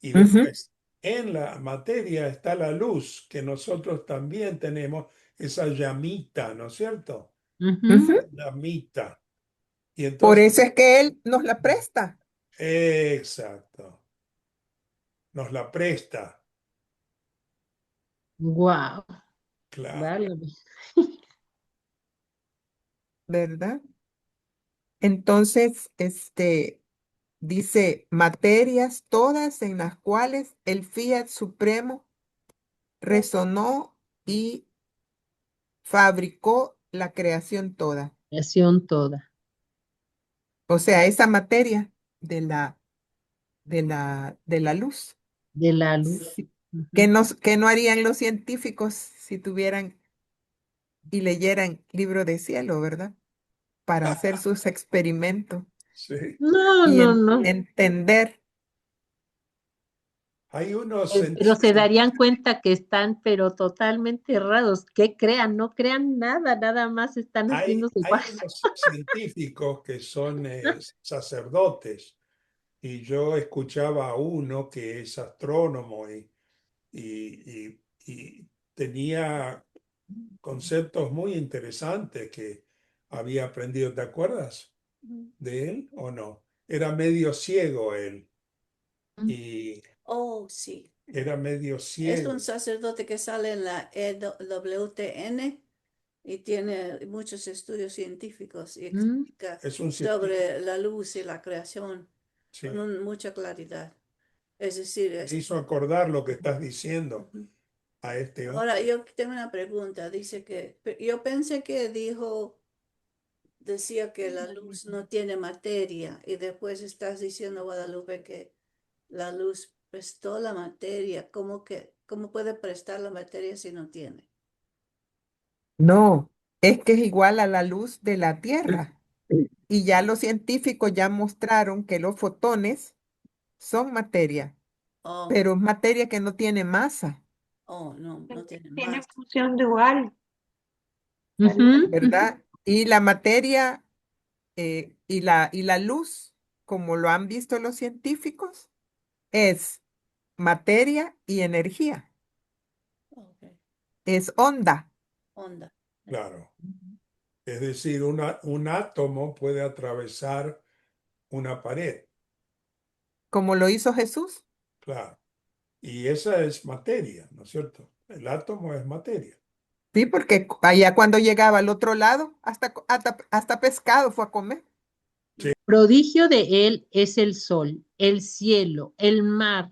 Y
Ujú,
después, en la materia está la luz, que nosotros también tenemos esa llamita, ¿no es cierto?
Ujú.
ujú.
Llamita. Y
Por
entonces,
eso es que él nos la presta.
exacto, nos la presta,
Wow,
claro.
válgame.
¿Verdad? Entonces, dice, materias todas en las cuales el Fiat Supremo resonó y fabricó la creación toda.
Creación toda,
O sea, esa materia de la luz.
de la luz.
Sí.
Ujú.
¿Qué no harían los científicos si tuvieran y leyeran libro de cielo, ¿verdad? Para hacer sus experimentos
Sí.
No,
y
no, no.
entender.
Hay unos
Pero se darían
científicos,
cuenta que están, pero totalmente errados. ¿Qué crean? No crean nada, nada más están haciéndose igual.
hay unos científicos que son sacerdotes. Y yo escuchaba a uno que es astrónomo y tenía conceptos muy interesantes que había aprendido. ¿Te acuerdas de él o no? Era medio ciego él y
Oh, sí.
era medio
Es un
ciego.
sacerdote que sale en la EWTN y tiene muchos estudios científicos y
Mm,
explica
Es un científico,
sobre la luz y la creación
sí.
con mucha claridad. Es decir,
Me hizo acordar lo que estás diciendo
ujú.
a este hombre.
Ahora yo tengo una pregunta. Dice que yo pensé que decía que la luz no tiene materia y después estás diciendo, Guadalupe, que la luz prestó la materia. ¿Cómo puede prestar la materia si no tiene?
No, es que es igual a la luz de la Tierra. Y ya los científicos ya mostraron que los fotones son materia,
Oh,
pero es materia que no tiene masa,
oh, no, no tiene
Tiene
más.
función dual.
ujú, ujú.
¿verdad? Y la materia y la luz, como lo han visto los científicos, es materia y energía,
Ok,
es onda,
onda.
Claro. Es decir, un átomo puede atravesar una pared,
como lo hizo Jesús.
claro. Y esa es materia, ¿no es cierto? El átomo es materia.
Sí, porque allá cuando llegaba al otro lado, hasta pescado fue a comer.
Prodigio de él es el sol, el cielo, el mar,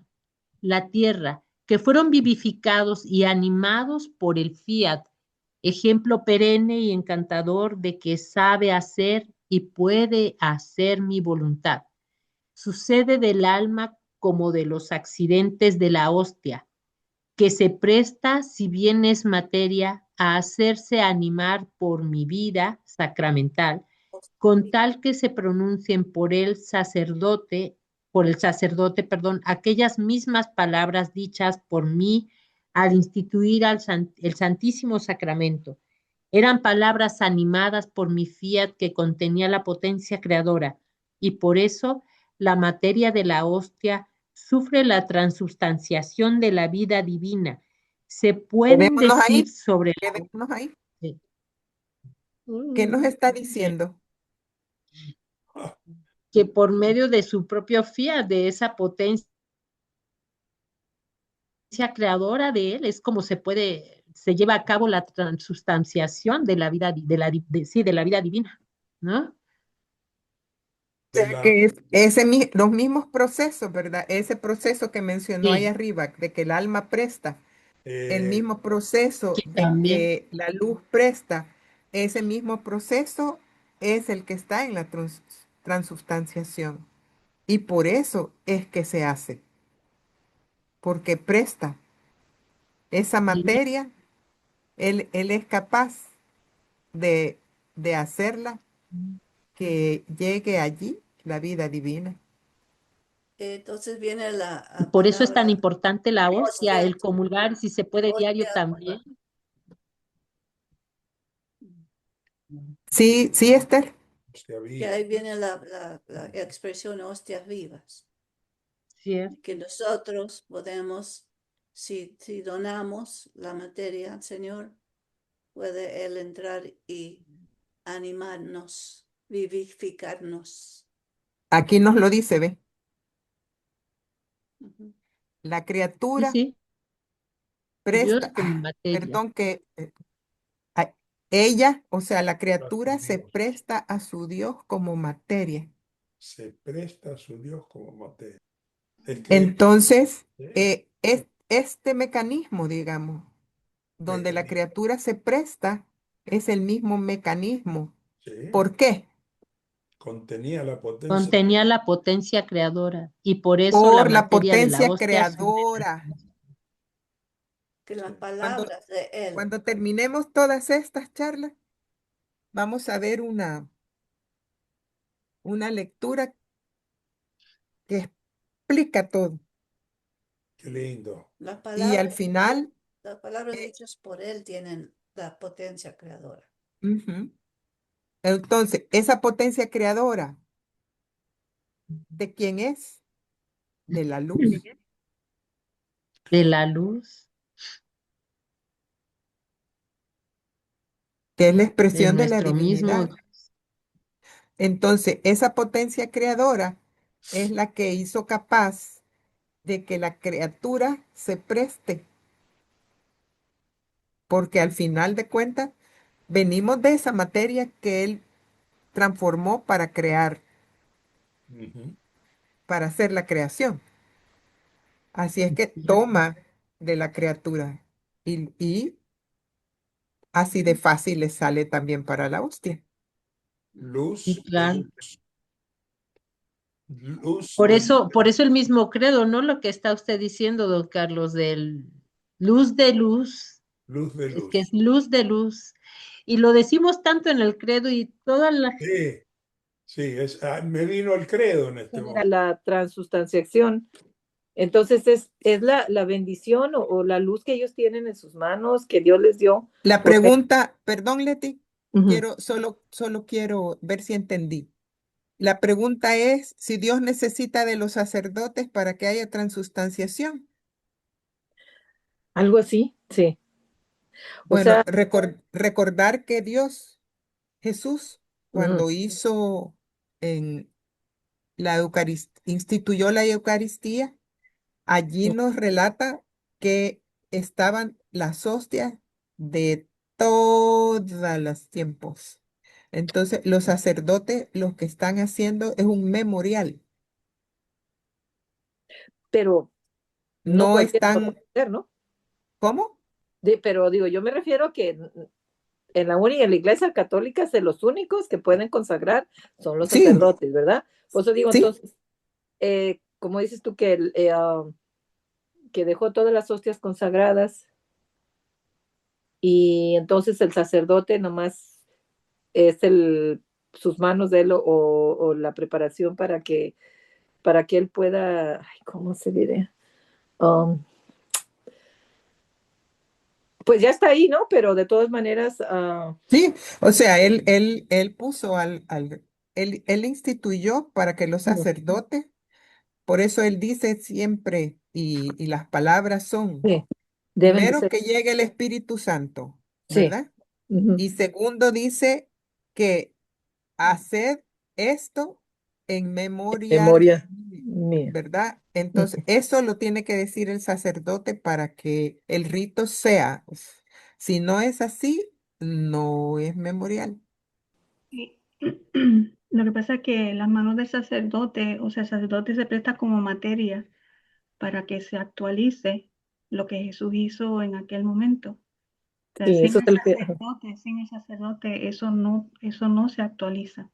la tierra, que fueron vivificados y animados por el fiat, ejemplo perenne y encantador de que sabe hacer y puede hacer mi voluntad. Sucede del alma como de los accidentes de la hostia, que se presta, si bien es materia, a hacerse animar por mi vida sacramental, con tal que se pronuncien por él sacerdote por el sacerdote, perdón, aquellas mismas palabras dichas por mí al instituir el Santísimo Sacramento. Eran palabras animadas por mi fiat que contenía la potencia creadora, y por eso la materia de la hostia sufre la transubstanciación de la vida divina. Se pueden
Quedémonos
decir
ahí,
sobre
quedémonos ahí.
la...
¿Qué nos está diciendo?
Ah,
que por medio de su propio fiat, de esa potencia creadora de él, es como se lleva a cabo la transubstanciación de la vida, sí, de la vida divina, ¿no?
O sea, que es los mismos procesos, ¿verdad? Ese proceso que mencionó ahí
Sí,
arriba, de que el alma presta, el
eh,
mismo proceso
que
de
también,
que la luz presta, ese mismo proceso es el que está en la transubstanciación. Y por eso es que se hace, porque presta esa
sí,
materia, él es capaz de, de hacerla que llegue allí la vida divina.
Entonces viene la
y por eso es tan
palabra
importante la hostia,
hostia,
el comulgar, si se puede diario
hostia.
también.
Sí, sí, Esther.
hostia
Que
viva.
ahí viene la expresión hostias vivas,
Sí,
que nosotros podemos, si donamos la materia al Señor, puede Él entrar y animarnos, vivificarnos.
Aquí nos lo dice, ¿ve?
Ujú.
La
sí,
criatura
sí, Dios
presta,
como materia.
perdón que a- ella, o sea, la
Nuestro
criatura se
Dios
presta a su Dios como materia.
se presta a su Dios como materia. Es que
Entonces,
eh,
es este mecanismo, digamos, donde la
mecanismo,
criatura se presta, es el mismo mecanismo.
¿sí?
¿Por qué?
Contenía la potencia.
Contenía la potencia creadora y por eso la
Por la
materia de la
potencia
hostia
creadora.
Que las
Sí.
Cuando,
palabras de Él,
cuando terminemos todas estas charlas, vamos a ver una lectura que explica todo.
Qué lindo.
las
Y al
palabras,
final,
las palabras
eh,
dichas por Él tienen la potencia creadora.
ujú, entonces, esa potencia creadora, ¿de quién es? De la luz,
de la luz,
que es la
de
expresión de la
nuestro
divinidad.
mismo.
Entonces, esa potencia creadora es la que hizo capaz de que la criatura se preste, porque al final de cuentas, venimos de esa materia que él transformó para crear,
Ujú.
para hacer la creación. Así es que toma de la criatura y así de fácil le sale también para la hostia.
Sí,
Luz de
claro.
luz. Luz de
Por eso el mismo credo, ¿no? Lo que está usted diciendo, don Carlos, del luz de luz,
luz de
es que es
luz.
luz de luz. Y lo decimos tanto en el credo y toda la
Sí, sí, me vino el credo en este
genera
momento.
la transustanciación. Entonces es la bendición o la luz que ellos tienen en sus manos, que Dios les dio.
La
Por
pregunta, perdón, Leti,
Ujú.
solo quiero ver si entendí. La pregunta es si Dios necesita de los sacerdotes para que haya transustanciación.
Algo así, sí. O
Bueno,
sea,
recordar que Dios, Jesús,
ujú,
cuando hizo en la instituyó la Eucaristía, allí nos relata que estaban las hostias de todos los tiempos. Entonces, los sacerdotes lo que están haciendo es un memorial.
pero no
No
cualquiera lo
están,
puede hacer, ¿no?
¿cómo?
Pero digo, yo me refiero a que en la en la iglesia católica de los únicos que pueden consagrar son los
Sí,
sacerdotes, ¿verdad? Por eso digo,
sí.
entonces, como dices tú que dejó todas las hostias consagradas y entonces el sacerdote nomás es sus manos de él o la preparación para que para que él pueda, ay, ¿cómo se diré? Um, pues ya está ahí, ¿no? Pero de todas maneras,
Sí, o sea, él puso él instituyó para que los sacerdotes, por eso él dice siempre, y las palabras son,
sí, deben de
primero,
ser,
que llegue el Espíritu Santo,
sí,
¿verdad?
ujú,
Y segundo, dice que hacer esto en memoria de
memoria
mí,
mía.
¿verdad? Entonces,
Ujú.
eso lo tiene que decir el sacerdote para que el rito sea. Si no es así, no es memorial.
Y lo que pasa es que las manos del sacerdote, o sea, el sacerdote se presta como materia para que se actualice lo que Jesús hizo en aquel momento. O sea,
Sí, eso es el que, ajá,
sin el sacerdote, eso no se actualiza,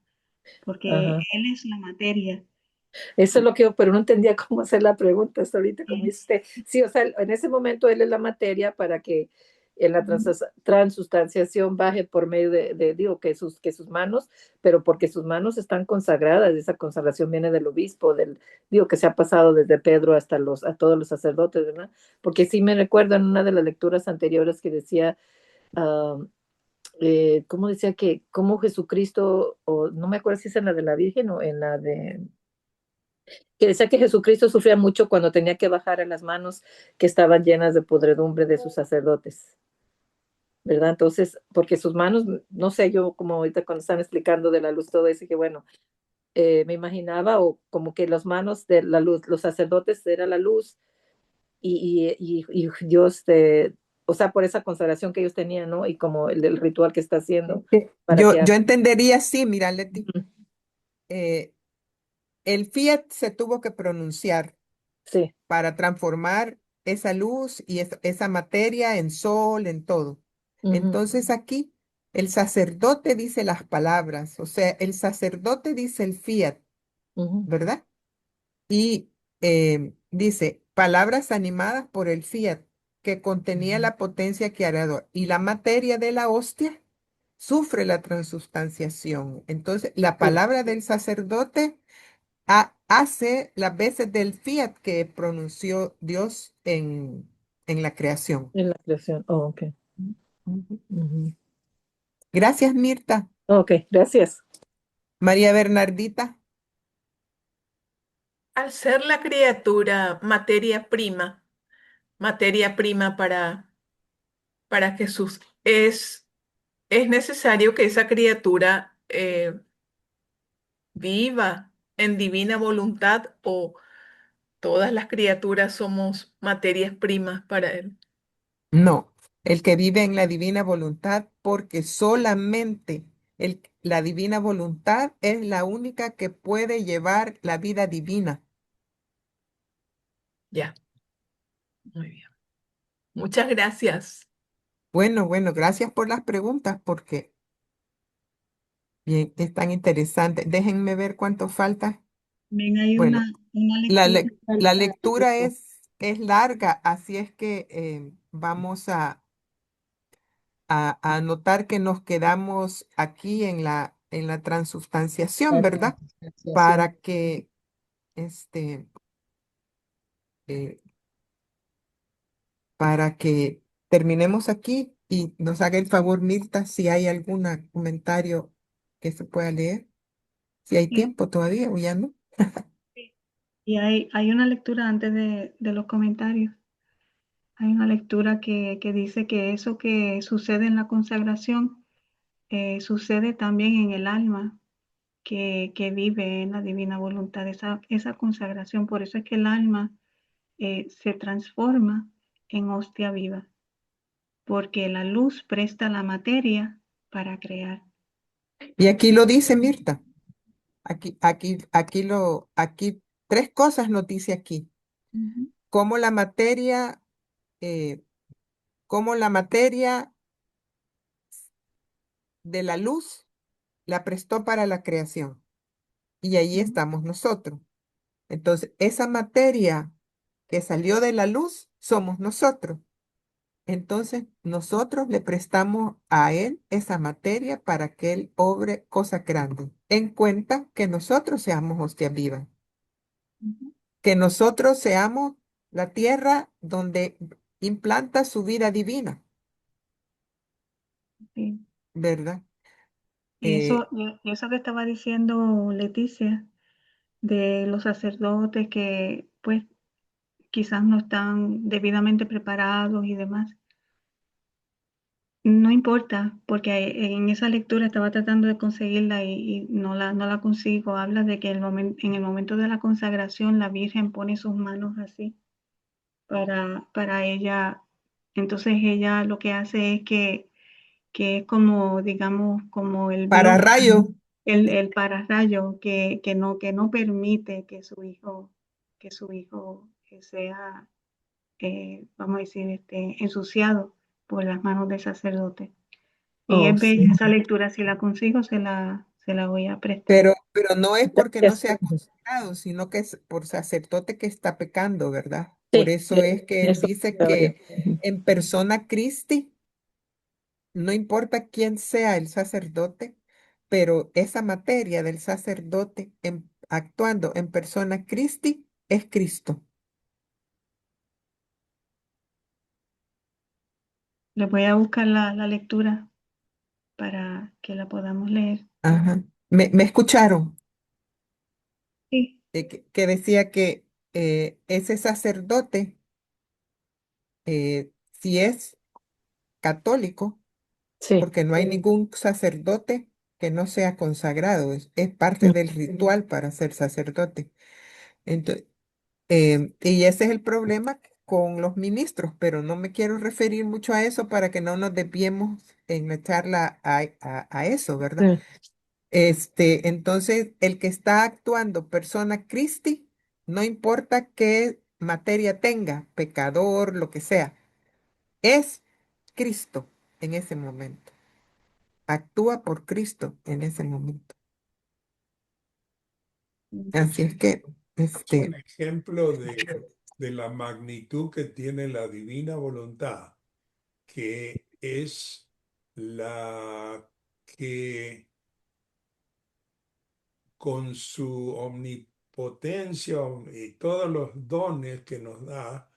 porque
ajá.
Él es la materia.
Eso es lo que, pero no entendía cómo hacer la pregunta hasta ahorita, como
Sí.
dice usted. Sí, o sea, en ese momento él es la materia para que en la
Ujú.
transustanciación baje por medio digo, que sus manos, pero porque sus manos están consagradas, esa consagración viene del obispo, digo, que se ha pasado desde Pedro hasta a todos los sacerdotes, ¿verdad? Porque sí me recuerdo en una de las lecturas anteriores que decía, ah, ¿cómo decía que, cómo Jesucristo, o no me acuerdo si es en la de la Virgen o en la de que decía que Jesucristo sufría mucho cuando tenía que bajar a las manos que estaban llenas de podredumbre de sus sacerdotes, ¿verdad? Entonces, porque sus manos, no sé, yo como ahorita cuando están explicando de la luz todo eso, que bueno, me imaginaba o como que las manos de la luz, los sacerdotes era la luz y Dios, o sea, por esa consagración que ellos tenían, ¿no? Y como el ritual que está haciendo para que
Yo entendería así, mira, Leti,
Ujú.
eh, el fiat se tuvo que pronunciar
Sí,
para transformar esa luz y esa materia en sol, en todo.
ujú,
Entonces aquí el sacerdote dice las palabras, o sea, el sacerdote dice el fiat,
ujú,
¿verdad? Y dice palabras animadas por el fiat que contenía la potencia creadora y la materia de la hostia sufre la transustanciación. Entonces, la
sí,
palabra del sacerdote hace las veces del fiat que pronunció Dios en la creación.
en la creación. Oh, ok.
Ujú.
Ujú.
Gracias, Mirta.
Ok, gracias.
María Bernardita.
Al ser la criatura materia prima para Jesús, es necesario que esa criatura viva en divina voluntad o todas las criaturas somos materias primas para Él.
No, el que vive en la divina voluntad, porque solamente la divina voluntad es la única que puede llevar la vida divina.
Ya, muy bien. Muchas gracias.
Bueno, gracias por las preguntas, porque bien, es tan interesante. Déjenme ver cuánto falta.
También hay
Bueno,
una
la,
lectura.
le- la lectura es larga, así es que vamos a anotar que nos quedamos aquí en la transubstanciación,
La
¿verdad?
transubstanciación.
Para que este, eh, para que terminemos aquí y nos haga el favor, Mirta, si hay algún comentario que se pueda leer, si hay
Sí,
tiempo todavía o ya no.
sí. Y hay una lectura antes de los comentarios. Hay una lectura que dice que eso que sucede en la consagración sucede también en el alma que vive en la divina voluntad, esa consagración. Por eso es que el alma se transforma en hostia viva, porque la luz presta la materia para crear.
Y aquí lo dice Mirta, aquí tres cosas nos dice aquí,
Ujú.
cómo la materia, eh, cómo la materia de la luz la prestó para la creación. Y ahí
Ujú.
estamos nosotros. Entonces, esa materia que salió de la luz somos nosotros. Entonces, nosotros le prestamos a él esa materia para que él obre cosas grandes, en cuenta que nosotros seamos hostia viva. que nosotros seamos la tierra donde implanta su vida divina,
Sí.
¿verdad?
Y
Eh,
eso que estaba diciendo Leticia, de los sacerdotes que pues quizás no están debidamente preparados y demás. No importa, porque en esa lectura estaba tratando de conseguirla y no la consigo. Habla de que en el momento de la consagración la Virgen pone sus manos así para ella. Entonces ella lo que hace es que es como, digamos, como el
para
bloque,
rayo,
el pararrayo que no permite que su hijo sea, vamos a decir, ensuciado por las manos del sacerdote. Y
Oh,
es
sí.
bella esa lectura, si la consigo, se la voy a prestar.
pero no es porque no
Gracias.
sea consagrado, sino que es por sacerdote que está pecando, ¿verdad? Por
Sí,
eso es que él
eso
dice
estaba yo.
que en persona Christi, no importa quién sea el sacerdote, pero esa materia del sacerdote actuando en persona Christi es Cristo.
Le voy a buscar la lectura para que la podamos leer.
Ajá. Me escucharon
Sí,
que decía que ese sacerdote, si es católico,
Sí,
porque no hay ningún sacerdote que no sea consagrado, es parte del ritual para ser sacerdote. Entonces, y ese es el problema con los ministros, pero no me quiero referir mucho a eso para que no nos desviemos en la charla a eso, ¿verdad?
sí.
Entonces, el que está actuando persona Christi, no importa qué materia tenga, pecador, lo que sea, es Cristo en ese momento. Actúa por Cristo en ese momento. Así es que,
Es un ejemplo de la magnitud que tiene la divina voluntad, que es la que con su omnipotencia y todos los dones que nos da,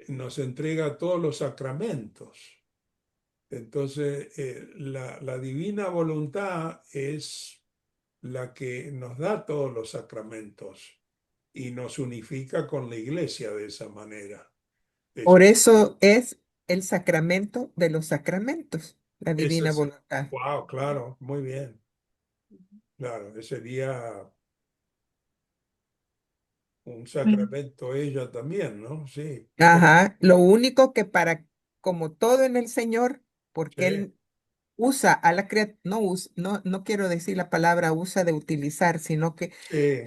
nos entrega todos los sacramentos. Entonces, la divina voluntad es la que nos da todos los sacramentos y nos unifica con la iglesia de esa manera.
por eso es el sacramento de los sacramentos, la
Ese
divina
es,
voluntad.
wow, claro, muy bien. Claro, ese sería un
bueno,
sacramento ella también, ¿no? Sí,
Ajá, lo único que como todo en el Señor,
sí,
porque Él usa a la criatura, no quiero decir la palabra usa de utilizar, sino que
sí,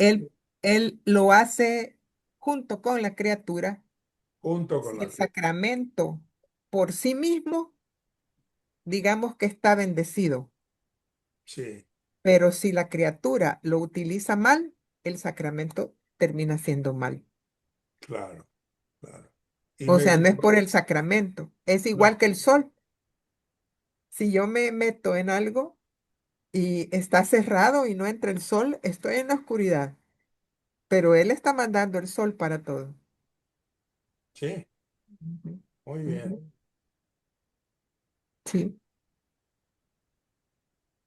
Él lo hace junto con la criatura.
junto con
Si
la
el
criatura.
sacramento por sí mismo, digamos que está bendecido,
Sí,
pero si la criatura lo utiliza mal, el sacramento termina siendo mal.
claro, claro. Y
O
me
sea, no es
gustó,
por el sacramento, es igual
no,
que el sol. Si yo me meto en algo y está cerrado y no entra el sol, estoy en la oscuridad, pero él está mandando el sol para todo.
sí,
Ujú,
muy bien.
ujú. Sí.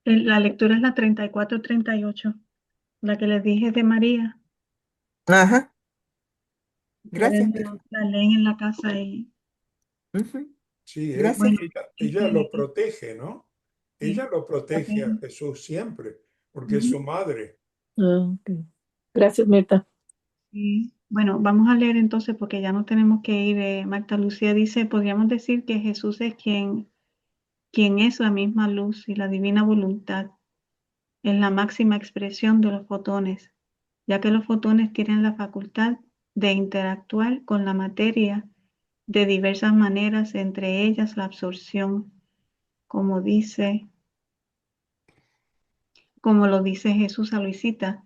la lectura es la 34-38, la que les dije de María.
Ajá,
Ustedes
gracias,
la,
Mirta.
la leen en la casa y
Ujú,
Sí,
gracias.
bueno,
ella lo protege, ¿no? Ella
sí,
lo protege a
protege.
Jesús siempre, porque es
Ujú,
su madre.
Ah, ok. Gracias, Mirta.
sí. Bueno, vamos a leer entonces porque ya nos tenemos que ir. Marta Lucía dice, podríamos decir que Jesús es quien es la misma luz y la divina voluntad, es la máxima expresión de los fotones, ya que los fotones tienen la facultad de interactuar con la materia de diversas maneras, entre ellas la absorción, como lo dice Jesús a Luisita,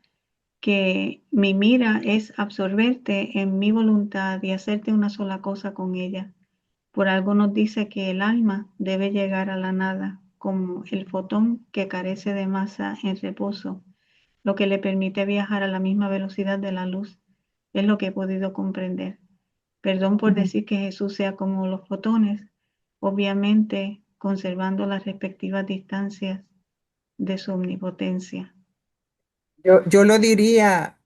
que mi mira es absorberte en mi voluntad y hacerte una sola cosa con ella. Por algo nos dice que el alma debe llegar a la nada, como el fotón que carece de masa en reposo, lo que le permite viajar a la misma velocidad de la luz. Es lo que he podido comprender. Perdón por
Ujú.
decir que Jesús sea como los fotones, obviamente conservando las respectivas distancias de su omnipotencia.
Yo lo diría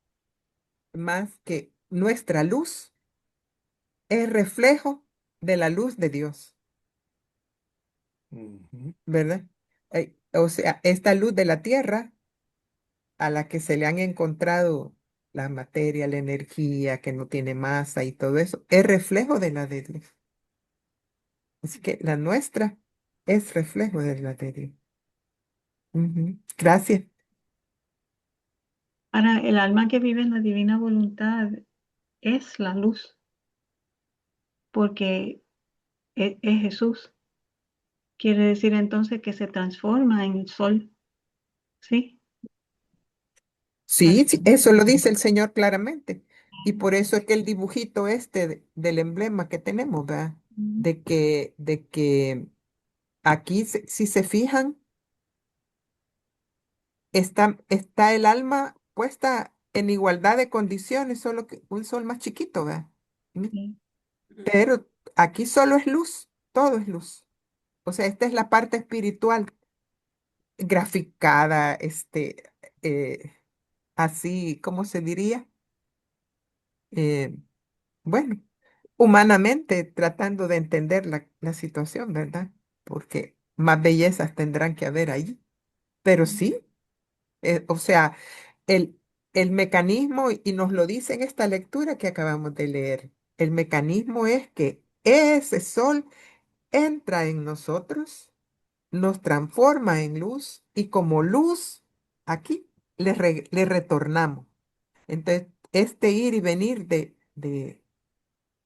más que nuestra luz es reflejo de la luz de Dios,
Ujú.
¿verdad? O sea, esta luz de la tierra a la que se le han encontrado la materia, la energía, que no tiene masa y todo eso, es reflejo de la de Dios. Así que la nuestra es reflejo de la de Dios. Ujú. Gracias.
Ahora, el alma que vive en la divina voluntad es la luz, porque es Jesús. Quiere decir entonces que se transforma en el sol, ¿sí?
Sí,
Así.
sí, eso lo dice el Señor claramente. Y por eso es que el dibujito este del emblema que tenemos, ¿verdad?
Ujú.
De que aquí, si se fijan, está el alma puesta en igualdad de condiciones, solo que un sol más chiquito, ¿verdad? ¿Mm?
Sí.
Pero aquí solo es luz, todo es luz. O sea, esta es la parte espiritual graficada, eh, así, ¿cómo se diría? Eh, bueno, humanamente tratando de entender la situación, ¿verdad? Porque más bellezas tendrán que haber ahí. Pero sí, o sea, el, el mecanismo, y nos lo dice en esta lectura que acabamos de leer, el mecanismo es que ese sol entra en nosotros, nos transforma en luz y como luz, aquí le retornamos. Entonces, este ir y venir de,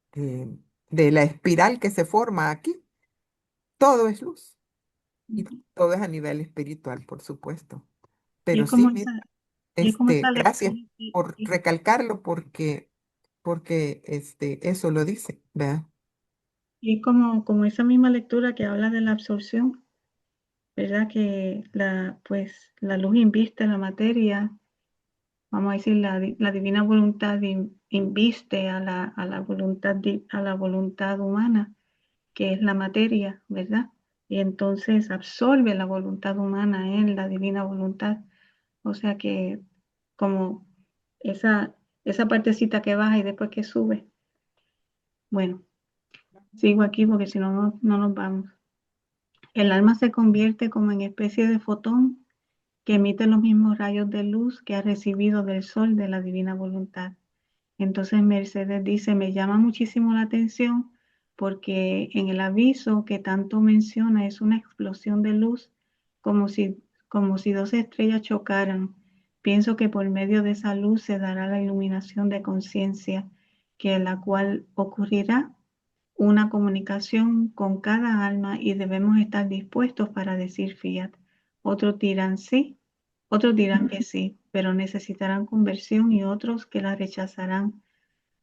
de la espiral que se forma aquí, todo es luz y
Ujú.
todo es a nivel espiritual, por supuesto.
Y
Pero
es como
sí, mira,
esa, y es como esa
gracias
lectura
por recalcarlo porque eso lo dice, ¿verdad?
y es como esa misma lectura que habla de la absorción, ¿verdad? Que pues, la luz inviste la materia, vamos a decir, la divina voluntad inviste a la voluntad, a la voluntad humana, que es la materia, ¿verdad? Y entonces absorbe la voluntad humana en la divina voluntad. O sea que como esa, esa partecita que baja y después que sube. Bueno, sigo aquí porque si no, no nos vamos. El alma se convierte como en especie de fotón que emite los mismos rayos de luz que ha recibido del sol de la divina voluntad. Entonces Mercedes dice, me llama muchísimo la atención porque en el aviso que tanto menciona es una explosión de luz como si, como si dos estrellas chocaran. Pienso que por medio de esa luz se dará la iluminación de conciencia, que la cual ocurrirá una comunicación con cada alma y debemos estar dispuestos para decir fiat. Otros dirán sí, otros dirán que sí, pero necesitarán conversión y otros que la rechazarán.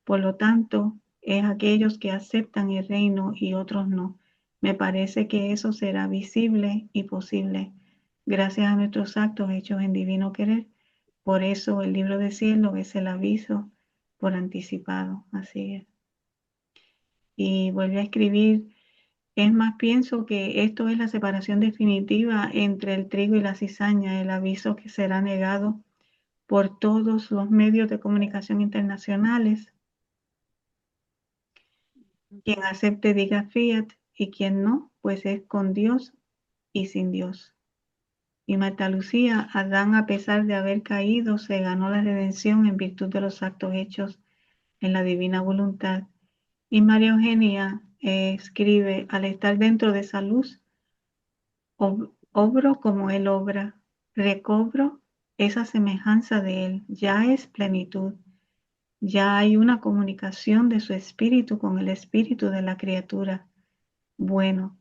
Por lo tanto, es aquellos que aceptan el reino y otros no. Me parece que eso será visible y posible gracias a nuestros actos hechos en divino querer. Por eso el libro de cielo es el aviso por anticipado. Así es. Y vuelve a escribir, es más, pienso que esto es la separación definitiva entre el trigo y la cizaña, el aviso que será negado por todos los medios de comunicación internacionales. Quien acepte diga fiat y quien no, pues es con Dios y sin Dios. Y Marta Lucía, Adán, a pesar de haber caído, se ganó la redención en virtud de los actos hechos en la divina voluntad. Y María Eugenia escribe, al estar dentro de esa luz, obro como Él obra, recobro esa semejanza de Él, ya es plenitud, ya hay una comunicación de su espíritu con el espíritu de la criatura. Bueno,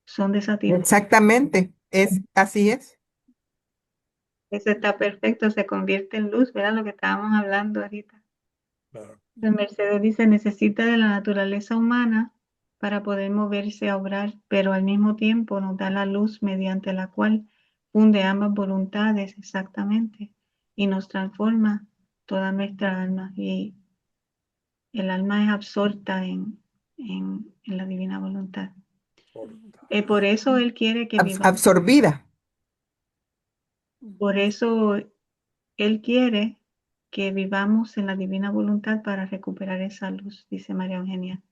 son de esa tipo.
Exactamente, así es.
Ese está perfecto, se convierte en luz, ¿verdad? Lo que estábamos hablando ahorita.
Claro.
Mercedes dice, necesita de la naturaleza humana para poder moverse a obrar, pero al mismo tiempo nos da la luz mediante la cual funde ambas voluntades exactamente y nos transforma toda nuestra alma. Y El alma es absorta en la divina voluntad.
Corta.
Por eso Él quiere que vivamos.
Absorbida.
Por eso Él quiere que vivamos en la divina voluntad para recuperar esa luz, dice María Eugenia.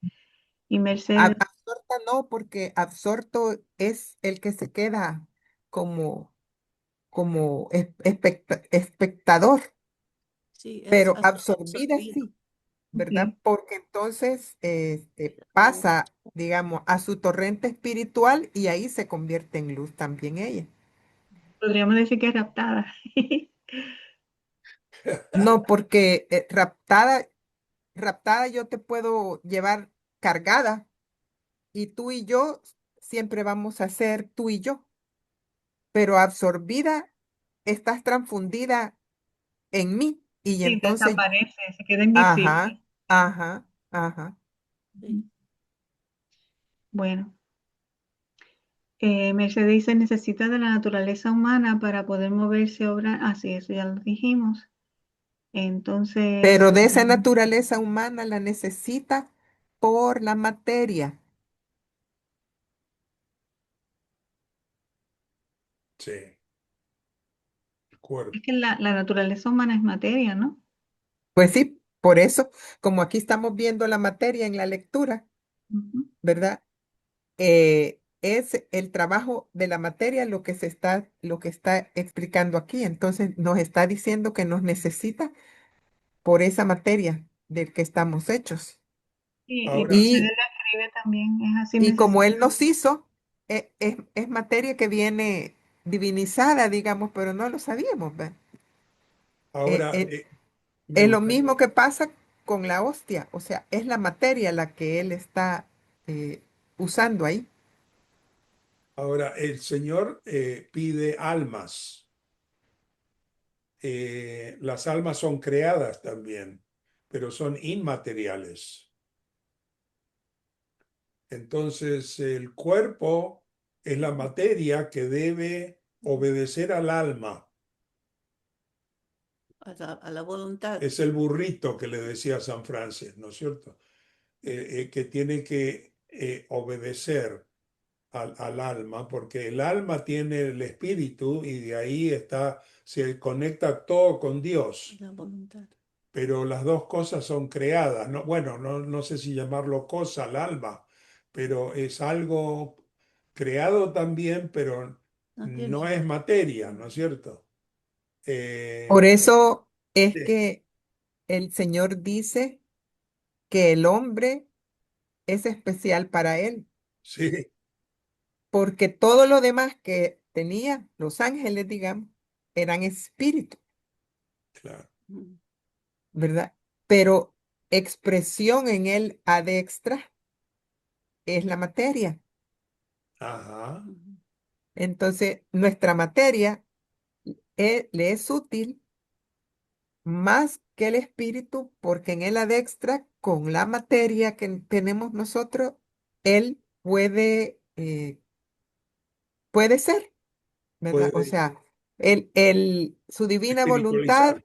Y Mercedes,
Absorta no, porque absorto es el que se queda como espectador,
Sí, es
pero absorbida
absorbido.
sí, ¿verdad?
sí,
Porque entonces pasa, digamos, a su torrente espiritual y ahí se convierte en luz también ella.
podríamos decir que es raptada.
No, porque raptada yo te puedo llevar cargada y tú y yo siempre vamos a ser tú y yo, pero absorbida estás transfundida en mí y
Sí,
entonces,
desaparece, se queda invisible.
ajá, ajá, ajá.
Sí.
Bueno, Mercedes dice, necesita de la naturaleza humana para poder moverse, obrar. Así, eso ya lo dijimos. Entonces,
Pero de esa naturaleza humana la necesita por la materia.
Sí, el cuerpo.
es que la naturaleza humana es materia, ¿no?
Pues sí, por eso, como aquí estamos viendo la materia en la lectura,
Ujú.
¿verdad? Es el trabajo de la materia lo que está explicando aquí. Entonces nos está diciendo que nos necesita por esa materia del que estamos hechos.
Y
Ahora,
Mercedes
Y,
la escribe también, es así
y como
necesario.
Él nos hizo, es materia que viene divinizada, digamos, pero no lo sabíamos, ¿ve? Eh,
ahora
eh,
me
es lo
gustaría,
mismo que pasa con la hostia, o sea, es la materia la que Él está usando ahí.
ahora el Señor pide almas. Las almas son creadas también, pero son inmateriales. Entonces, el cuerpo es la materia que debe obedecer al alma.
A la voluntad.
Es el burrito que le decía San Francis, ¿no es cierto? Que tiene que obedecer al alma, porque el alma tiene el espíritu y de ahí está, se conecta todo con Dios.
La voluntad.
Pero las dos cosas son creadas. No, bueno, no sé si llamarlo cosa al alma, pero es algo creado también, pero
No tiene.
no es materia, ¿no es cierto?
Por
Eh,
eso es
sí,
que el Señor dice que el hombre es especial para Él,
sí,
porque todo lo demás que tenía los ángeles, digamos, eran espíritu,
claro.
Mm.
¿verdad? Pero expresión en el adextra es la materia.
Ajá,
Ujú.
Entonces, nuestra materia le es útil más que el espíritu, porque en el adextra, con la materia que tenemos nosotros, él puede ser, ¿verdad? O
puede
sea, su divina voluntad,
espiritualizar.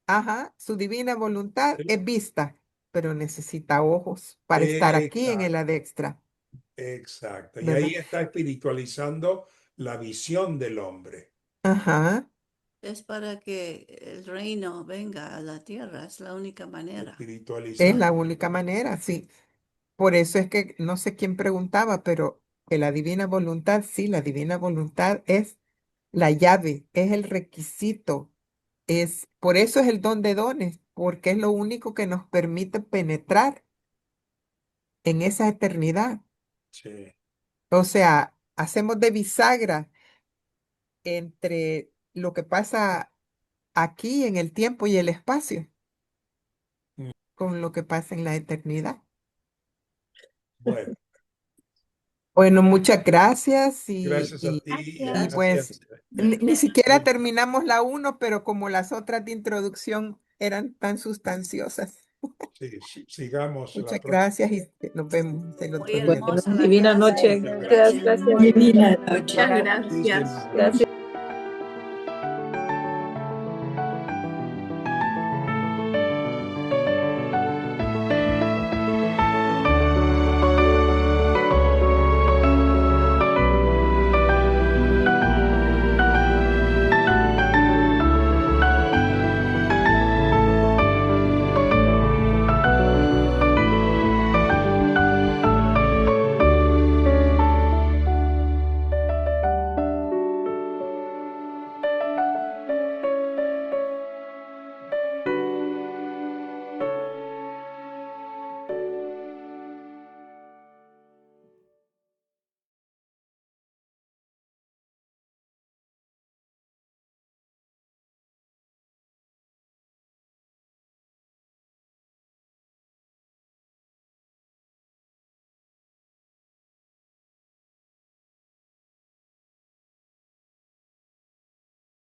ajá, su divina voluntad
¿Sí?
es vista, pero necesita ojos para estar aquí en el
Exacto,
adextra,
exacto. Y ahí
¿verdad?
está espiritualizando la visión del hombre.
Ajá,
Es para que el reino venga a la tierra, es la única manera.
es
Espiritualizando.
la única manera, sí. Por eso es que no sé quién preguntaba, pero que la divina voluntad, sí, la divina voluntad es la llave, es el requisito, por eso es el don de dones, porque es lo único que nos permite penetrar en esa eternidad.
Sí.
O sea, hacemos de bisagra entre lo que pasa aquí en el tiempo y el espacio
Mm.
con lo que pasa en la eternidad.
Bueno,
Bueno, muchas gracias
gracias a ti y
y
Gracias.
pues
gracias.
ni siquiera terminamos la uno, pero como las otras de introducción eran tan sustanciosas.
Sí, sigamos la
Muchas
próxima.
gracias y nos vemos el
Muy
otro día.
Bueno,
hermosa la
divina
clase.
noche.
Muchas
Gracias,
gracias.
gracias.
Divina
Gracias.
noche.
Gracias.
Gracias.
Muchísimas
Gracias.
gracias.